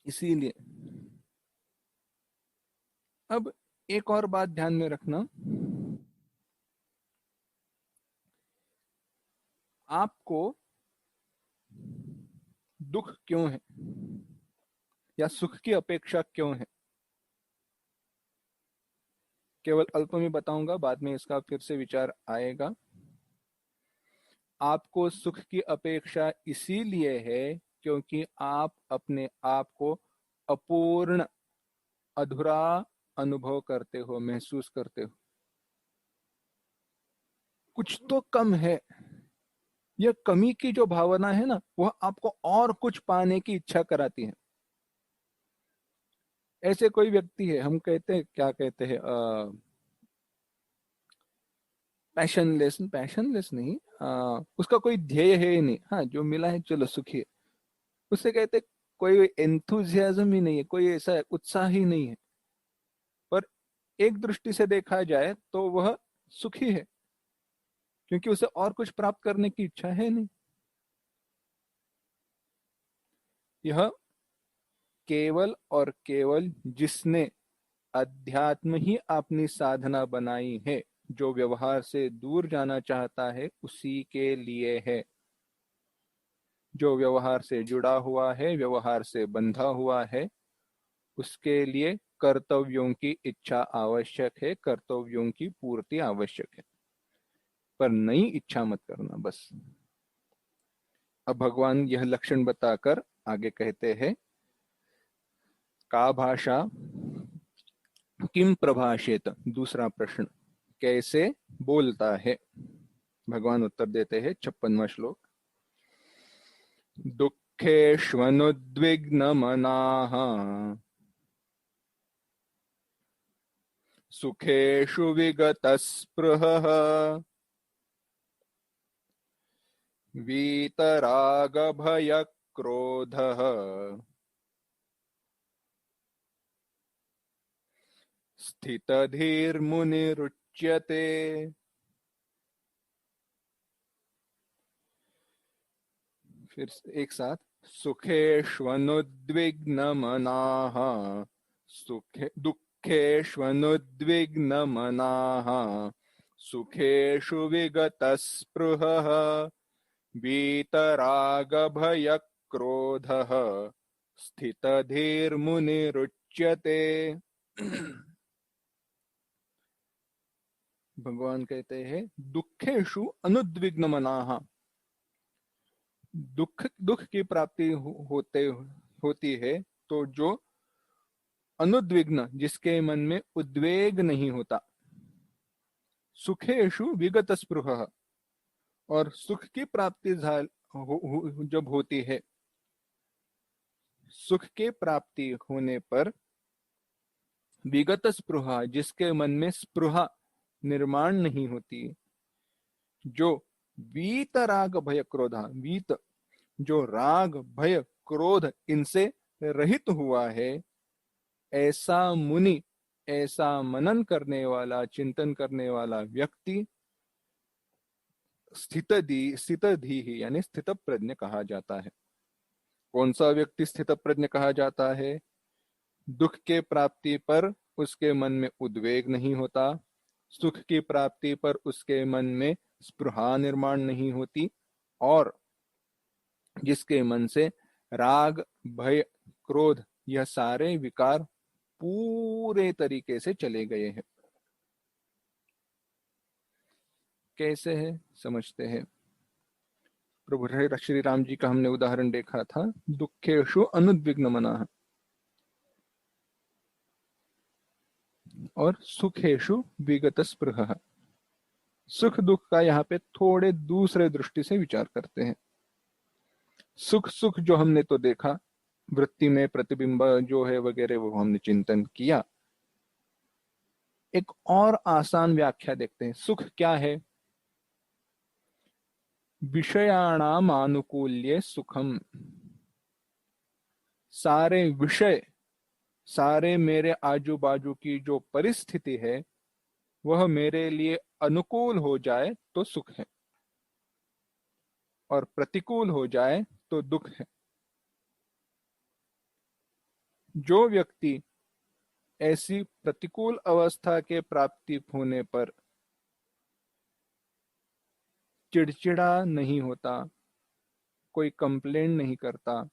इसीलिए। अब एक और बात ध्यान में रखना, आपको दुख क्यों है या सुख की अपेक्षा क्यों है? केवल अल्प में बताऊंगा, बाद में इसका फिर से विचार आएगा। आपको सुख की अपेक्षा इसीलिए है क्योंकि आप अपने आप को अपूर्ण, अधूरा अनुभव करते हो, महसूस करते हो, कुछ तो कम है। यह कमी की जो भावना है ना, वह आपको और कुछ पाने की इच्छा कराती है। ऐसे कोई व्यक्ति है, हम कहते हैं, क्या कहते हैं, पैशनलेस, पैशनलेस नहीं, उसका कोई ध्येय है ही नहीं, हाँ जो मिला है चलो सुखी है, उससे कहते हैं कोई एंथुजियाज्म ही नहीं है, कोई ऐसा उत्साह ही नहीं है। पर एक दृष्टि से देखा जाए तो वह सुखी है, क्योंकि उसे और कुछ प्राप्त करने की इच्छा है नहीं। यह केवल और केवल जिसने अध्यात्म ही अपनी साधना बनाई है, जो व्यवहार से दूर जाना चाहता है, उसी के लिए है। जो व्यवहार से जुड़ा हुआ है, व्यवहार से बंधा हुआ है, उसके लिए कर्तव्यों की इच्छा आवश्यक है, कर्तव्यों की पूर्ति आवश्यक है, पर नई इच्छा मत करना बस। अब भगवान यह लक्षण बताकर आगे कहते हैं, का भाषा किम प्रभाषेत, दूसरा प्रश्न, कैसे बोलता है। भगवान उत्तर देते हैं 56वां श्लोक। दुःखेष्वनुद्विग्नमनाः सुखेषु विगतस्पृहः वीतरागभयक्रोधः स्थितधीर्मुनिरुच्यते। फिर एक साथ, सुखेष्वनुद्विग्नमनाः दुःखेष्वनुद्विग्नमनाः सुखेषु विगतस्पृहः वीतरागभयक्रोधः स्थितधीर्मुनिरुच्यते। भगवान कहते हैं दुखेषु अनुद्विग्नमनाः, दुख की प्राप्ति होती है तो जो अनुद्विग्न, जिसके मन में उद्वेग नहीं होता। सुखेषु विगत स्पृहः, और सुख की प्राप्ति जब होती है, सुख के प्राप्ति होने पर विगत स्पृहा, जिसके मन में स्पृहा निर्माण नहीं होती, जो वीत राग भय क्रोधा, वीत जो राग भय क्रोध इनसे रहित हुआ है, ऐसा मुनि, ऐसा मनन करने वाला, चिंतन करने वाला व्यक्ति स्थितधी ही यानी स्थित प्रज्ञ कहा जाता है। कौन सा व्यक्ति स्थित प्रज्ञ कहा जाता है? दुख के प्राप्ति पर उसके मन में उद्वेग नहीं होता, सुख की प्राप्ति पर उसके मन में स्पृहा निर्माण नहीं होती, और जिसके मन से राग भय क्रोध यह सारे विकार पूरे तरीके से चले गए हैं। कैसे है समझते हैं। प्रभु श्री राम जी का हमने उदाहरण देखा था, दुखेषु अनुद्विग्नमनाः और सुखेषु विगत स्पृहः। सुख दुख का यहाँ पे थोड़े दूसरे दृष्टि से विचार करते हैं। सुख सुख जो हमने तो देखा, वृत्ति में प्रतिबिंब जो है वगैरह, वो हमने चिंतन किया। एक और आसान व्याख्या देखते हैं। सुख क्या है? विषयाणाम आनुकूल्य सुखम, सारे विषय, सारे मेरे आजू बाजू की जो परिस्थिति है वह मेरे लिए अनुकूल हो जाए तो सुख है, और प्रतिकूल हो जाए तो दुख है। जो व्यक्ति ऐसी प्रतिकूल अवस्था के प्राप्ति होने पर चिड़चिड़ा नहीं होता, कोई कंप्लेन नहीं करता,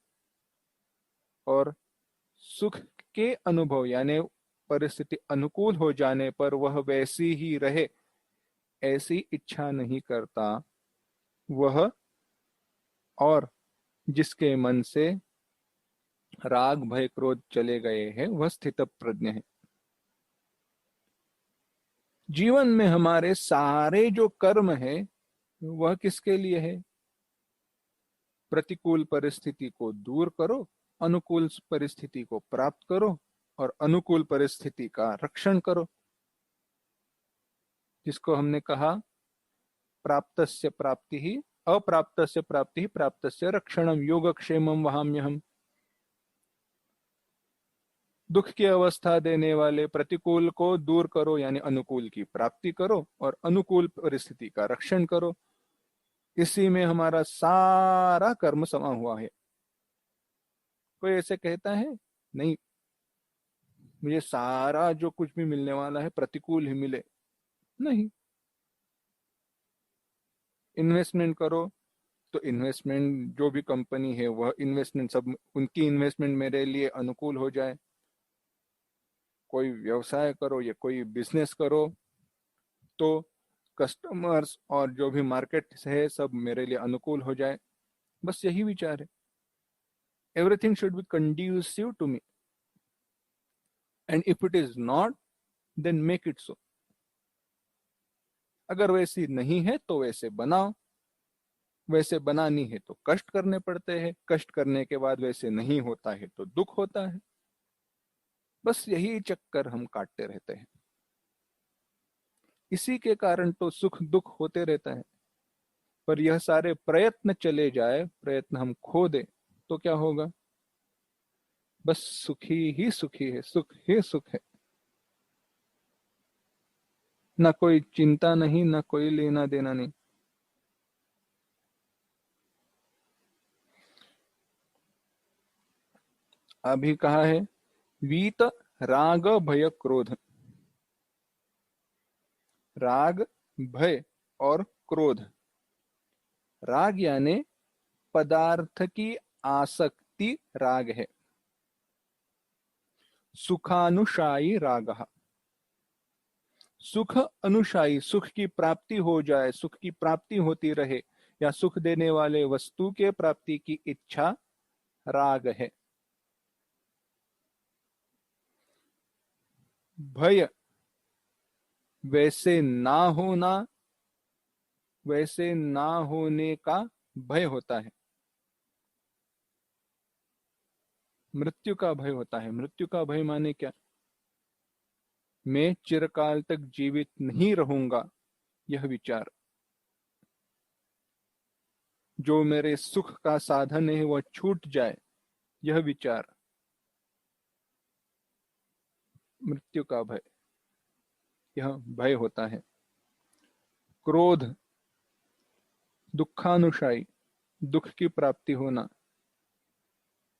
और सुख के अनुभव यानी परिस्थिति अनुकूल हो जाने पर वह वैसी ही रहे ऐसी इच्छा नहीं करता, वह, और जिसके मन से राग भय क्रोध चले गए हैं, वह स्थित प्रज्ञ है। जीवन में हमारे सारे जो कर्म है वह किसके लिए है? प्रतिकूल परिस्थिति को दूर करो, अनुकूल परिस्थिति को प्राप्त करो, और अनुकूल परिस्थिति का रक्षण करो। जिसको हमने कहा प्राप्तस्य प्राप्ति ही अप्राप्तस्य प्राप्ति ही प्राप्तस्य रक्षणम योगक्षेमम वहाम्यहम्। दुख की अवस्था देने वाले प्रतिकूल को दूर करो यानी अनुकूल की प्राप्ति करो, और अनुकूल परिस्थिति का रक्षण करो। इसी में हमारा सारा कर्म समा हुआ है। कोई ऐसे कहता है नहीं, मुझे सारा जो कुछ भी मिलने वाला है प्रतिकूल ही मिले? नहीं। इन्वेस्टमेंट करो तो इन्वेस्टमेंट, जो भी कंपनी है वह इन्वेस्टमेंट, सब उनकी इन्वेस्टमेंट मेरे लिए अनुकूल हो जाए। कोई व्यवसाय करो या कोई बिजनेस करो तो कस्टमर्स और जो भी मार्केट है सब मेरे लिए अनुकूल हो जाए। बस यही विचार है। Everything should be conducive to me, and if it is not, then make it so. अगर वैसी नहीं है तो वैसे बनाओ, वैसे बनानी है तो कष्ट करने पड़ते हैं, कष्ट करने के बाद वैसे नहीं होता है तो दुख होता है। बस यही चक्कर हम काटते रहते हैं। इसी के कारण तो सुख दुख होते रहता है। पर यह सारे प्रयत्न चले जाए, प्रयत्न हम खो दे तो क्या होगा? बस सुखी ही सुखी है, सुख ही सुख है। ना कोई चिंता नहीं, ना कोई लेना देना नहीं। अभी कहा है वीत राग भय क्रोध। राग, भय और क्रोध। राग यानी पदार्थ की आसक्ति राग है। सुखानुशायी राग, सुख अनुशायी, सुख की प्राप्ति हो जाए, सुख की प्राप्ति होती रहे, या सुख देने वाले वस्तु के प्राप्ति की इच्छा राग है। भय, वैसे ना होना, वैसे ना होने का भय होता है। मृत्यु का भय होता है। मृत्यु का भय माने क्या? मैं चिरकाल तक जीवित नहीं रहूंगा, यह विचार। जो मेरे सुख का साधन है वह छूट जाए, यह विचार। मृत्यु का भय, यह भय होता है। क्रोध, दुखानुशायी, दुख की प्राप्ति होना,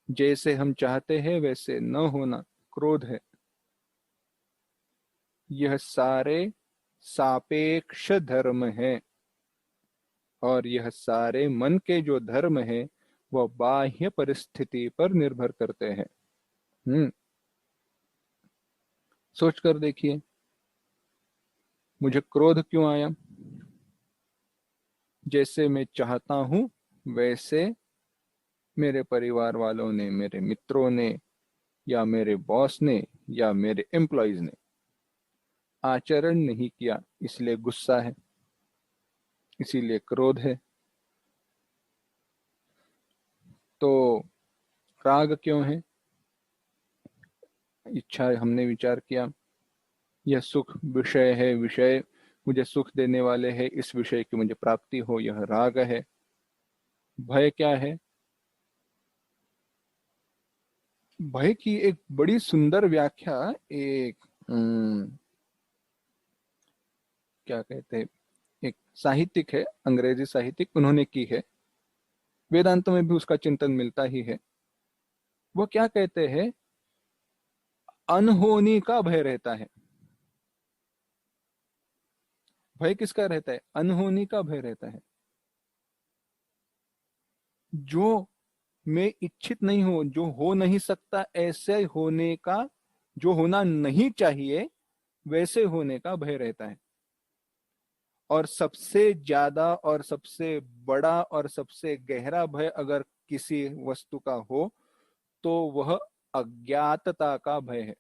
जैसे हम चाहते हैं वैसे न होना, क्रोध है। यह सारे सापेक्ष धर्म है, और यह सारे मन के जो धर्म है वह बाह्य परिस्थिति पर निर्भर करते हैं। सोच कर देखिए, मुझे क्रोध क्यों आया? जैसे मैं चाहता हूं वैसे मेरे परिवार वालों ने, मेरे मित्रों ने, या मेरे बॉस ने, या मेरे एम्प्लॉइज ने आचरण नहीं किया, इसलिए गुस्सा है, इसीलिए क्रोध है। तो राग क्यों है? इच्छा, हमने विचार किया यह सुख विषय है, विषय मुझे सुख देने वाले है, इस विषय की मुझे प्राप्ति हो, यह राग है। भय क्या है? भय की एक बड़ी सुंदर व्याख्या एक क्या कहते हैं, एक साहित्यिक है, अंग्रेजी साहित्यिक, उन्होंने की है। वेदांत में भी उसका चिंतन मिलता ही है। वो क्या कहते हैं? अनहोनी का भय रहता है। भय किसका रहता है? अनहोनी का भय रहता है। जो मैं इच्छित नहीं हूं, जो हो नहीं सकता, ऐसे होने का, जो होना नहीं चाहिए वैसे होने का भय रहता है। और सबसे ज्यादा और सबसे बड़ा और सबसे गहरा भय अगर किसी वस्तु का हो तो वह अज्ञातता का भय है।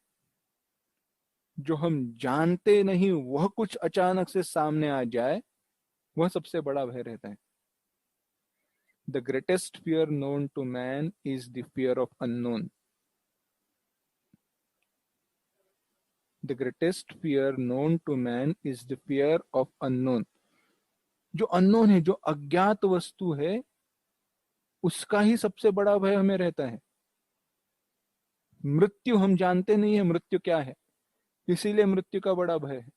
जो हम जानते नहीं, वह कुछ अचानक से सामने आ जाए, वह सबसे बड़ा भय रहता है। The greatest fear known to man is the fear of unknown. The greatest fear known to man is the fear of unknown. जो अननोन है, जो अज्ञात वस्तु है, उसका ही सबसे बड़ा भय हमें रहता है। मृत्यु हम जानते नहीं है, मृत्यु क्या है, इसीलिए मृत्यु का बड़ा भय है।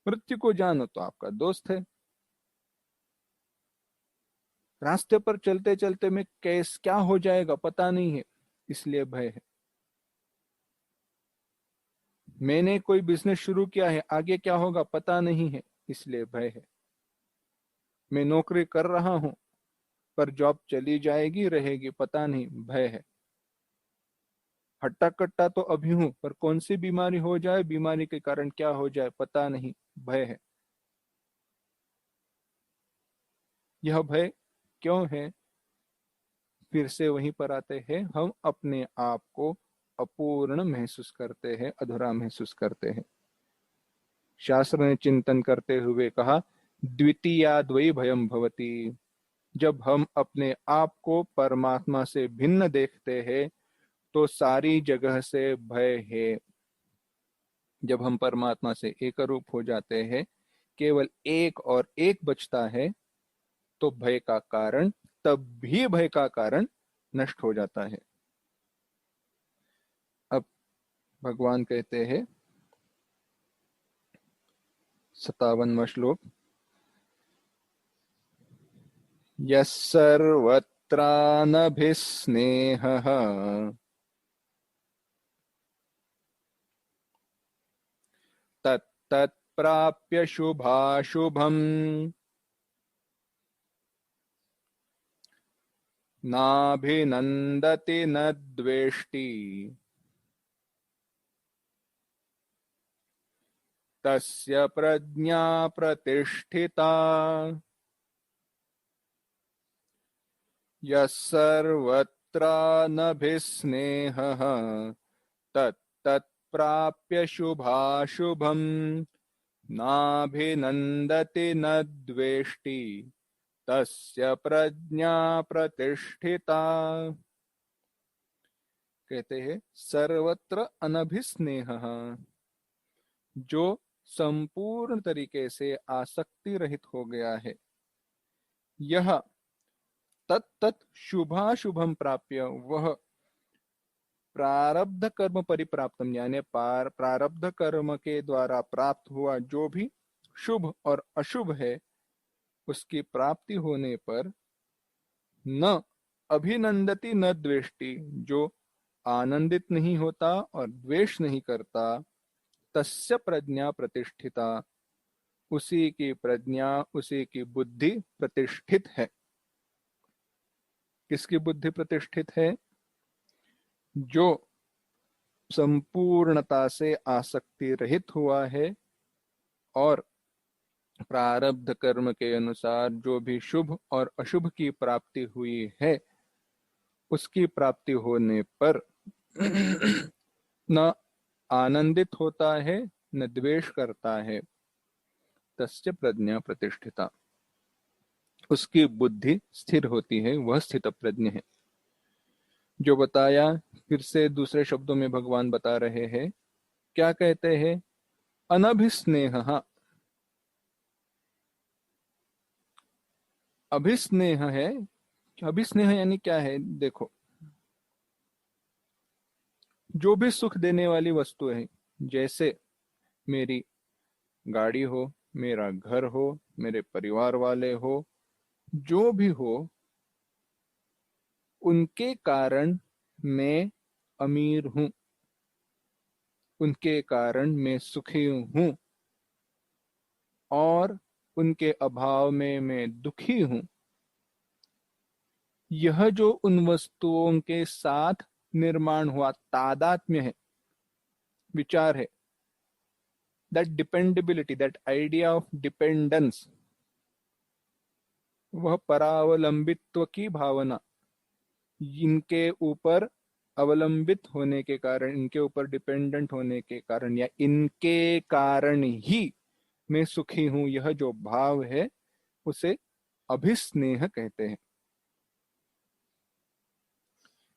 मृत्यु को जानो तो आपका दोस्त है। रास्ते पर चलते चलते में कैस क्या हो जाएगा पता नहीं है, इसलिए भय है। मैंने कोई बिजनेस शुरू किया है, आगे क्या होगा पता नहीं है, इसलिए भय है। मैं नौकरी कर रहा हूं पर जॉब चली जाएगी रहेगी पता नहीं, भय है। हट्टा कट्टा तो अभी हूं पर कौन सी बीमारी हो जाए, बीमारी के कारण क्या हो जाए पता नहीं, भय है। यह भय क्यों है? फिर से वहीं पर आते हैं, हम अपने आप को अपूर्ण महसूस करते हैं, अधूरा महसूस करते हैं। शास्त्र ने चिंतन करते हुए कहा, द्वितीयाद्वै भयम भवति। जब हम अपने आप को परमात्मा से भिन्न देखते हैं तो सारी जगह से भय है। जब हम परमात्मा से एक रूप हो जाते हैं, केवल एक और एक बचता है, तो भय का कारण, तब भी भय का कारण नष्ट हो जाता है। अब भगवान कहते हैं 57वां श्लोक, यस्सर्वत्रानभिस्नेहः तत्तत्प्राप्य शुभाशुभम् नाभिनन्दति न द्वेष्टि तस्य प्रज्ञा प्रतिष्ठिता। यस्सर्वत्रानभिस्नेहः तत्तत्प्राप्य शुभाशुभम् नाभिनन्दति न द्वेष्टि तस्य प्रज्ञा प्रतिष्ठिता। कहते हैं सर्वत्र अनभिस्नेहः, जो संपूर्ण तरीके से आसक्ति रहित हो गया है, यह तत्तत् शुभाशुभम प्राप्य, वह प्रारब्ध कर्म परिप्राप्तम यानी प्रारब्ध कर्म के द्वारा प्राप्त हुआ जो भी शुभ और अशुभ है, उसकी प्राप्ति होने पर न अभिनंदति न द्वेष्टि, जो आनंदित नहीं होता और द्वेष नहीं करता, तस्य प्रज्ञा प्रतिष्ठिता, उसी की प्रज्ञा, उसी की बुद्धि प्रतिष्ठित है। किसकी बुद्धि प्रतिष्ठित है? जो संपूर्णता से आसक्ति रहित हुआ है और प्रारब्ध कर्म के अनुसार जो भी शुभ और अशुभ की प्राप्ति हुई है, उसकी प्राप्ति होने पर न आनंदित होता है न द्वेष करता है। तस्य प्रज्ञा प्रतिष्ठिता, उसकी बुद्धि स्थिर होती है, वह स्थित प्रज्ञ है। जो बताया, फिर से दूसरे शब्दों में भगवान बता रहे हैं। क्या कहते हैं? अनभिस्नेह। अभिस्नेह है, अभिस्नेह यानी क्या है? देखो, जो भी सुख देने वाली वस्तु है, जैसे मेरी गाड़ी हो, मेरा घर हो, मेरे परिवार वाले हो, जो भी हो, उनके कारण मैं अमीर हूं, उनके कारण मैं सुखी हूं, और उनके अभाव में मैं दुखी हूं। यह जो उन वस्तुओं के साथ निर्माण हुआ तादात्म्य है, विचार है, that dependability, that idea of dependence, वह परावलंबित्व की भावना, इनके ऊपर अवलंबित होने के कारण, इनके ऊपर डिपेंडेंट होने के कारण, या इनके कारण ही मैं सुखी हूं, यह जो भाव है उसे अभिस्नेह कहते हैं।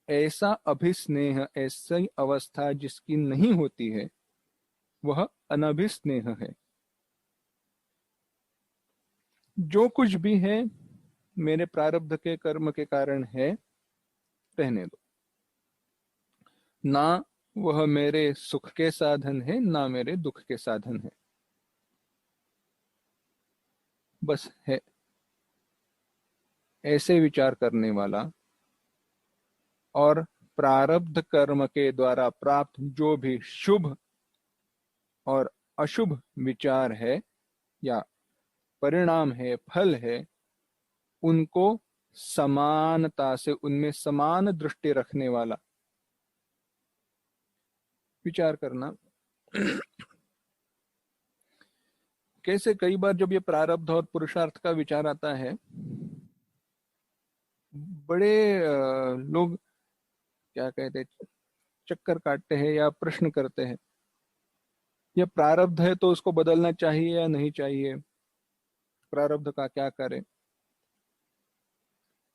ऐसा अभिस्नेह, ऐसी अवस्था जिसकी नहीं होती है, वह अनभिस्नेह है। जो कुछ भी है मेरे प्रारब्ध के कर्म के कारण है, रहने दो। ना वह मेरे सुख के साधन है, ना मेरे दुख के साधन है, बस है। ऐसे विचार करने वाला और प्रारब्ध कर्म के द्वारा प्राप्त जो भी शुभ और अशुभ विचार है या परिणाम है, फल है, उनको समानता से, उनमें समान दृष्टि रखने वाला विचार करना। कैसे कई बार जब ये प्रारब्ध और पुरुषार्थ का विचार आता है, बड़े लोग क्या कहते हैं, चक्कर काटते हैं या प्रश्न करते हैं ये प्रारब्ध है तो उसको बदलना चाहिए या नहीं चाहिए, प्रारब्ध का क्या करें?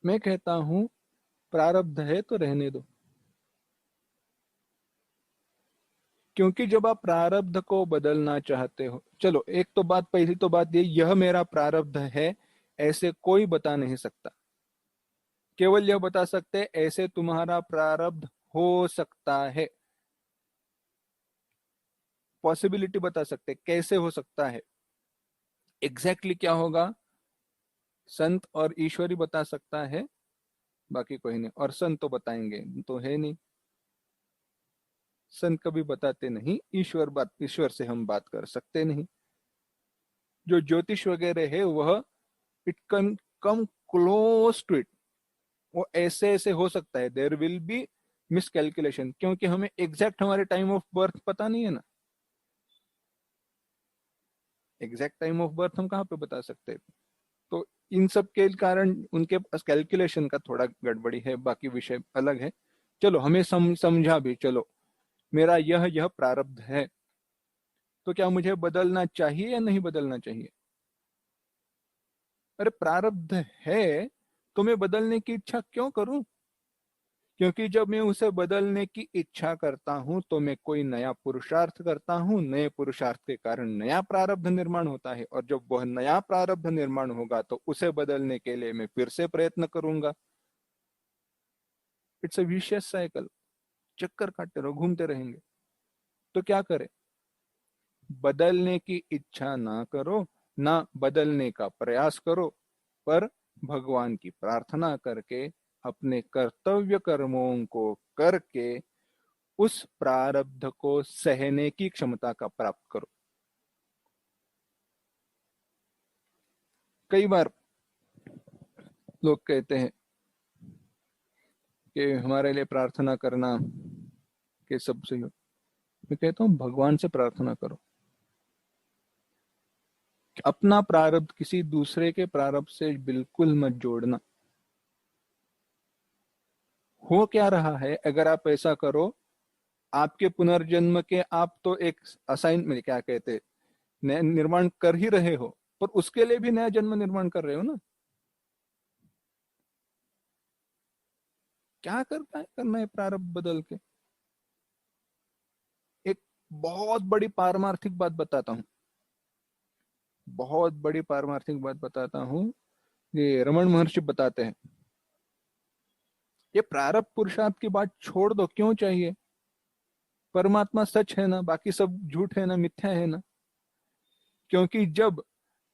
मैं कहता हूं प्रारब्ध है तो रहने दो, क्योंकि जब आप प्रारब्ध को बदलना चाहते हो, चलो एक तो बात, पहली तो बात ये, यह मेरा प्रारब्ध है ऐसे कोई बता नहीं सकता। केवल यह बता सकते हैं ऐसे तुम्हारा प्रारब्ध हो सकता है, पॉसिबिलिटी बता सकते कैसे हो सकता है। एग्जैक्टली क्या होगा संत और ईश्वर ही बता सकता है, बाकी कोई नहीं। और संत तो बताएंगे तो है नहीं, संत कभी बताते नहीं, ईश्वर से हम बात कर सकते नहीं। जो ज्योतिष वगैरह है वह it can come close to it, वो ऐसे ऐसे हो सकता है, देर विल बी मिसकैलकुलेशन, क्योंकि हमें एग्जैक्ट हमारे टाइम ऑफ बर्थ पता नहीं है ना। एग्जैक्ट टाइम ऑफ बर्थ हम कहाँ पे बता सकते हैं? तो इन सब के कारण उनके कैलकुलेशन का थोड़ा गड़बड़ी है, बाकी विषय अलग है। चलो हमें समझा भी, चलो मेरा यह प्रारब्ध है, तो क्या मुझे बदलना चाहिए या नहीं बदलना चाहिए? अरे प्रारब्ध है तो मैं बदलने की इच्छा क्यों करूं? क्योंकि जब मैं उसे बदलने की इच्छा करता हूं तो मैं कोई नया पुरुषार्थ करता हूं, नए पुरुषार्थ के कारण नया प्रारब्ध निर्माण होता है, और जब वह नया प्रारब्ध निर्माण होगा तो उसे बदलने के लिए मैं फिर से प्रयत्न करूंगा। इट्स अ विशियस साइकिल, चक्कर काटते रहो, घूमते रहेंगे। तो क्या करें? बदलने की इच्छा ना करो, ना बदलने का प्रयास करो, पर भगवान की प्रार्थना करके अपने कर्तव्य कर्मों को करके उस प्रारब्ध को सहने की क्षमता का प्राप्त करो। कई बार लोग कहते हैं कि हमारे लिए प्रार्थना करना के सबसे, मैं कहता हूँ भगवान से प्रार्थना करो। अपना प्रारब्ध किसी दूसरे के प्रारब्ध से बिल्कुल मत जोड़ना। हो क्या रहा है अगर आप ऐसा करो, आपके पुनर्जन्म के आप तो एक असाइन में क्या कहते नया निर्माण कर ही रहे हो, पर उसके लिए भी नया जन्म निर्माण कर रहे हो ना। क्या करना है प्रारब्ध बदल के? एक बहुत बड़ी पारमार्थिक बात बताता हूँ, बहुत बड़ी पारमार्थिक बात बताता हूँ। ये रमन महर्षि बताते हैं, ये प्रारब्ध पुरुषार्थ की बात छोड़ दो, क्यों चाहिए? परमात्मा सच है ना, बाकी सब झूठ है ना, मिथ्या है ना। क्योंकि जब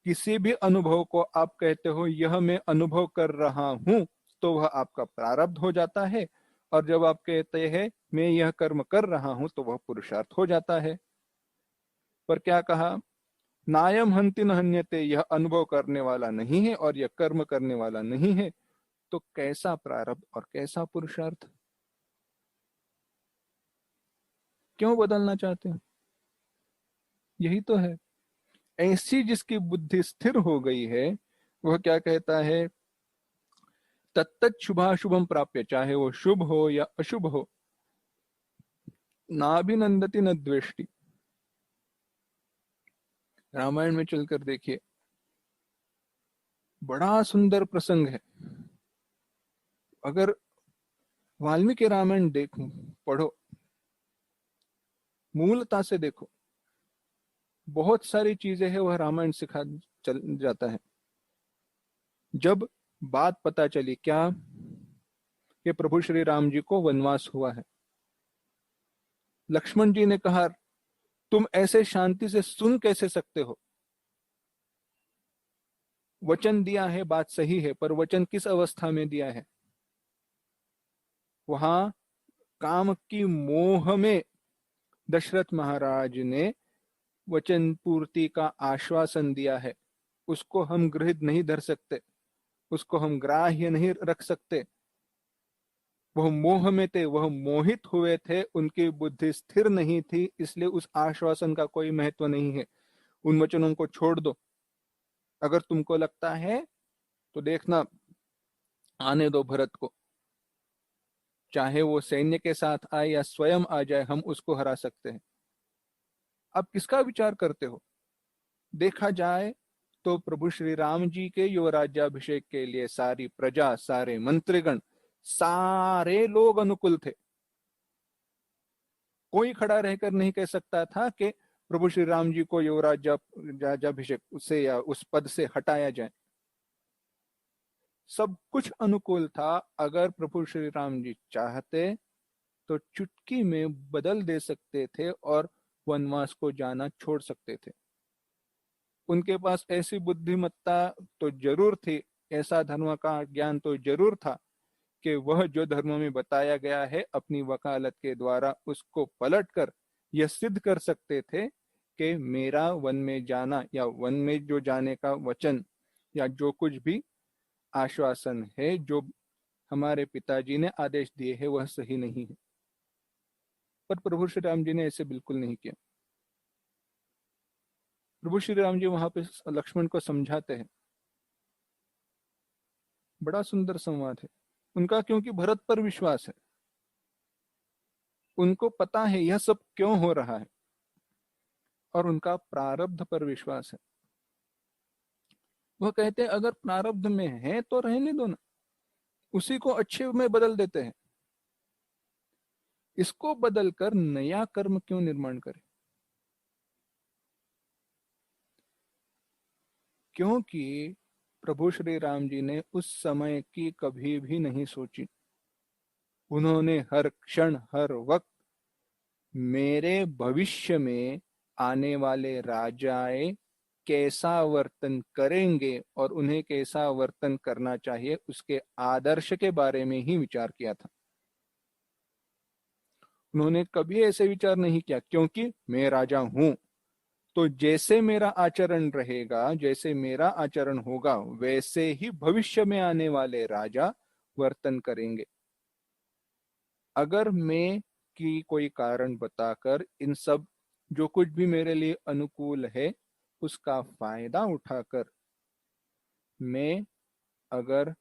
किसी भी अनुभव को आप कहते हो यह मैं अनुभव कर रहा हूं, तो वह आपका प्रारब्ध हो जाता है, और जब आप कहते हैं मैं यह कर्म कर रहा हूं तो वह पुरुषार्थ हो जाता है। पर क्या कहा, नायम हंति न हन्यते, यह अनुभव करने वाला नहीं है और यह कर्म करने वाला नहीं है, तो कैसा प्रारब्ध और कैसा पुरुषार्थ? क्यों बदलना चाहते हो? यही तो है। ऐसी जिसकी बुद्धि स्थिर हो गई है, वह क्या कहता है, तत्त शुभाशुभम प्राप्य, चाहे वो शुभ हो या अशुभ हो, नाभिनंदति न द्वेष्टि। रामायण में चलकर देखिए, बड़ा सुंदर प्रसंग है। अगर वाल्मीकि रामायण देखो, पढ़ो, मूलता से देखो, बहुत सारी चीजें हैं वह रामायण सिखा चल जाता है। जब बात पता चली क्या कि प्रभु श्री राम जी को वनवास हुआ है, लक्ष्मण जी ने कहा तुम ऐसे शांति से सुन कैसे सकते हो? वचन दिया है, बात सही है, पर वचन किस अवस्था में दिया है? वहां काम की मोह में दशरथ महाराज ने वचन पूर्ति का आश्वासन दिया है, उसको हम गृहित नहीं धर सकते, उसको हम ग्राह्य नहीं रख सकते। वह मोह में थे, वह मोहित हुए थे, उनकी बुद्धि स्थिर नहीं थी, इसलिए उस आश्वासन का कोई महत्व नहीं है। उन वचनों को छोड़ दो। अगर तुमको लगता है तो देखना, आने दो भरत को, चाहे वो सैन्य के साथ आए या स्वयं आ जाए, हम उसको हरा सकते हैं। आप किसका विचार करते हो? देखा जाए तो प्रभु श्री राम जी के युवराज्याभिषेक के लिए सारी प्रजा, सारे मंत्रीगण, सारे लोग अनुकूल थे। कोई खड़ा रहकर नहीं कह सकता था कि प्रभु श्री राम जी को युवराज्याभिषेक से या उस पद से हटाया जाए। सब कुछ अनुकूल था। अगर प्रभु श्री राम जी चाहते तो चुटकी में बदल दे सकते थे और वनवास को जाना छोड़ सकते थे। उनके पास ऐसी बुद्धिमत्ता तो जरूर थी, ऐसा धर्म का ज्ञान तो जरूर था कि वह जो धर्म में बताया गया है अपनी वकालत के द्वारा उसको पलटकर यह सिद्ध कर सकते थे कि मेरा वन में जाना या वन में जो जाने का वचन या जो कुछ भी आश्वासन है, जो हमारे पिताजी ने आदेश दिए है, वह सही नहीं है। पर प्रभु श्री राम जी ने ऐसे बिल्कुल नहीं किया। प्रभु श्री राम जी वहां पे लक्ष्मण को समझाते हैं। बड़ा सुंदर संवाद है उनका, क्योंकि भरत पर विश्वास है। उनको पता है यह सब क्यों हो रहा है और उनका प्रारब्ध पर विश्वास है। वह कहते हैं अगर प्रारब्ध में है तो रहने दो ना, उसी को अच्छे में बदल देते हैं। इसको बदलकर नया कर्म क्यों निर्माण करें? क्योंकि प्रभु श्री राम जी ने उस समय की कभी भी नहीं सोची। उन्होंने हर क्षण हर वक्त मेरे भविष्य में आने वाले राजाएं कैसा वर्तन करेंगे और उन्हें कैसा वर्तन करना चाहिए उसके आदर्श के बारे में ही विचार किया था। उन्होंने कभी ऐसे विचार नहीं किया क्योंकि मैं राजा हूं तो जैसे मेरा आचरण रहेगा, जैसे मेरा आचरण होगा, वैसे ही भविष्य में आने वाले राजा वर्तन करेंगे। अगर मैं की कोई कारण बताकर इन सब जो कुछ भी मेरे लिए अनुकूल है उसका फायदा उठाकर मैं अगर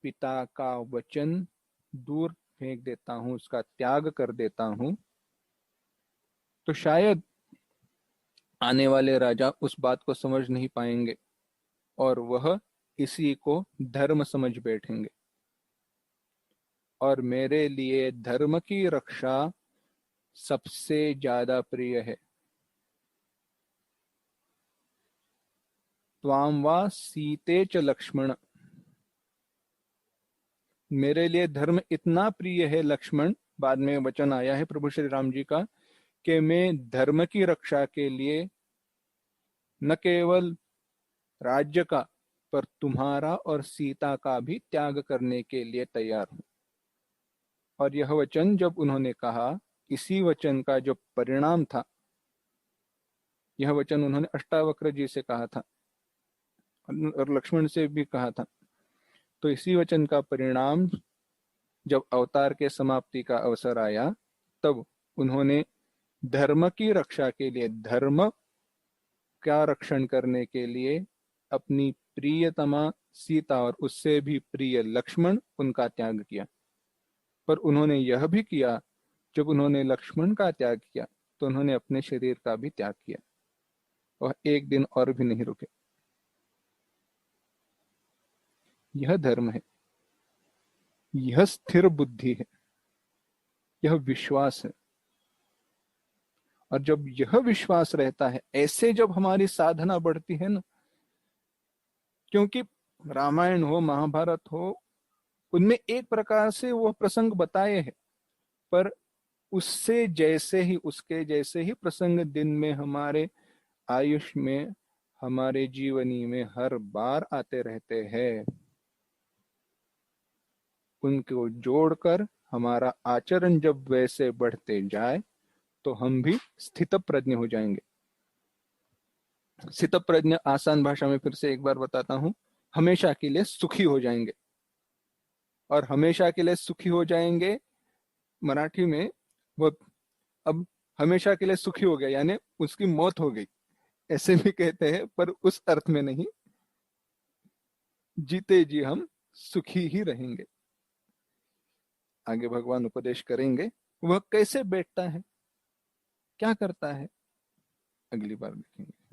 पिता का वचन दूर फेंक देता हूं, उसका त्याग कर देता हूं, तो शायद आने वाले राजा उस बात को समझ नहीं पाएंगे और वह इसी को धर्म समझ बैठेंगे। और मेरे लिए धर्म की रक्षा सबसे ज्यादा प्रिय है। त्वां वा सीते च लक्ष्मण, मेरे लिए धर्म इतना प्रिय है लक्ष्मण, बाद में वचन आया है प्रभु श्री राम जी का कि मैं धर्म की रक्षा के लिए न केवल राज्य का पर तुम्हारा और सीता का भी त्याग करने के लिए तैयार हूं। और यह वचन जब उन्होंने कहा, इसी वचन का जो परिणाम था, यह वचन उन्होंने अष्टावक्र जी से कहा था और लक्ष्मण से भी कहा था। तो इसी वचन का परिणाम जब अवतार के समाप्ति का अवसर आया तब उन्होंने धर्म की रक्षा के लिए, धर्म का रक्षण करने के लिए अपनी प्रियतमा सीता और उससे भी प्रिय लक्ष्मण उनका त्याग किया। पर उन्होंने यह भी किया, जब उन्होंने लक्ष्मण का त्याग किया तो उन्होंने अपने शरीर का भी त्याग किया और एक दिन और भी नहीं रुके। यह धर्म है, यह स्थिर बुद्धि है, यह विश्वास है। और जब यह विश्वास रहता है, ऐसे जब हमारी साधना बढ़ती है ना, क्योंकि रामायण हो, महाभारत हो, उनमें एक प्रकार से वो प्रसंग बताए हैं, पर उससे जैसे ही, उसके जैसे ही प्रसंग दिन में हमारे आयुष में, हमारे जीवनी में हर बार आते रहते हैं। उनको जोड़कर हमारा आचरण जब वैसे बढ़ते जाए तो हम भी स्थित प्रज्ञ हो जाएंगे। स्थित प्रज्ञ आसान भाषा में फिर से एक बार बताता हूं, हमेशा के लिए सुखी हो जाएंगे। और हमेशा के लिए सुखी हो जाएंगे मराठी में वो अब हमेशा के लिए सुखी हो गया यानी उसकी मौत हो गई, ऐसे भी कहते हैं, पर उस अर्थ में नहीं। जीते जी हम सुखी ही रहेंगे। आगे भगवान उपदेश करेंगे वह कैसे बैठता है, क्या करता है। अगली बार देखेंगे।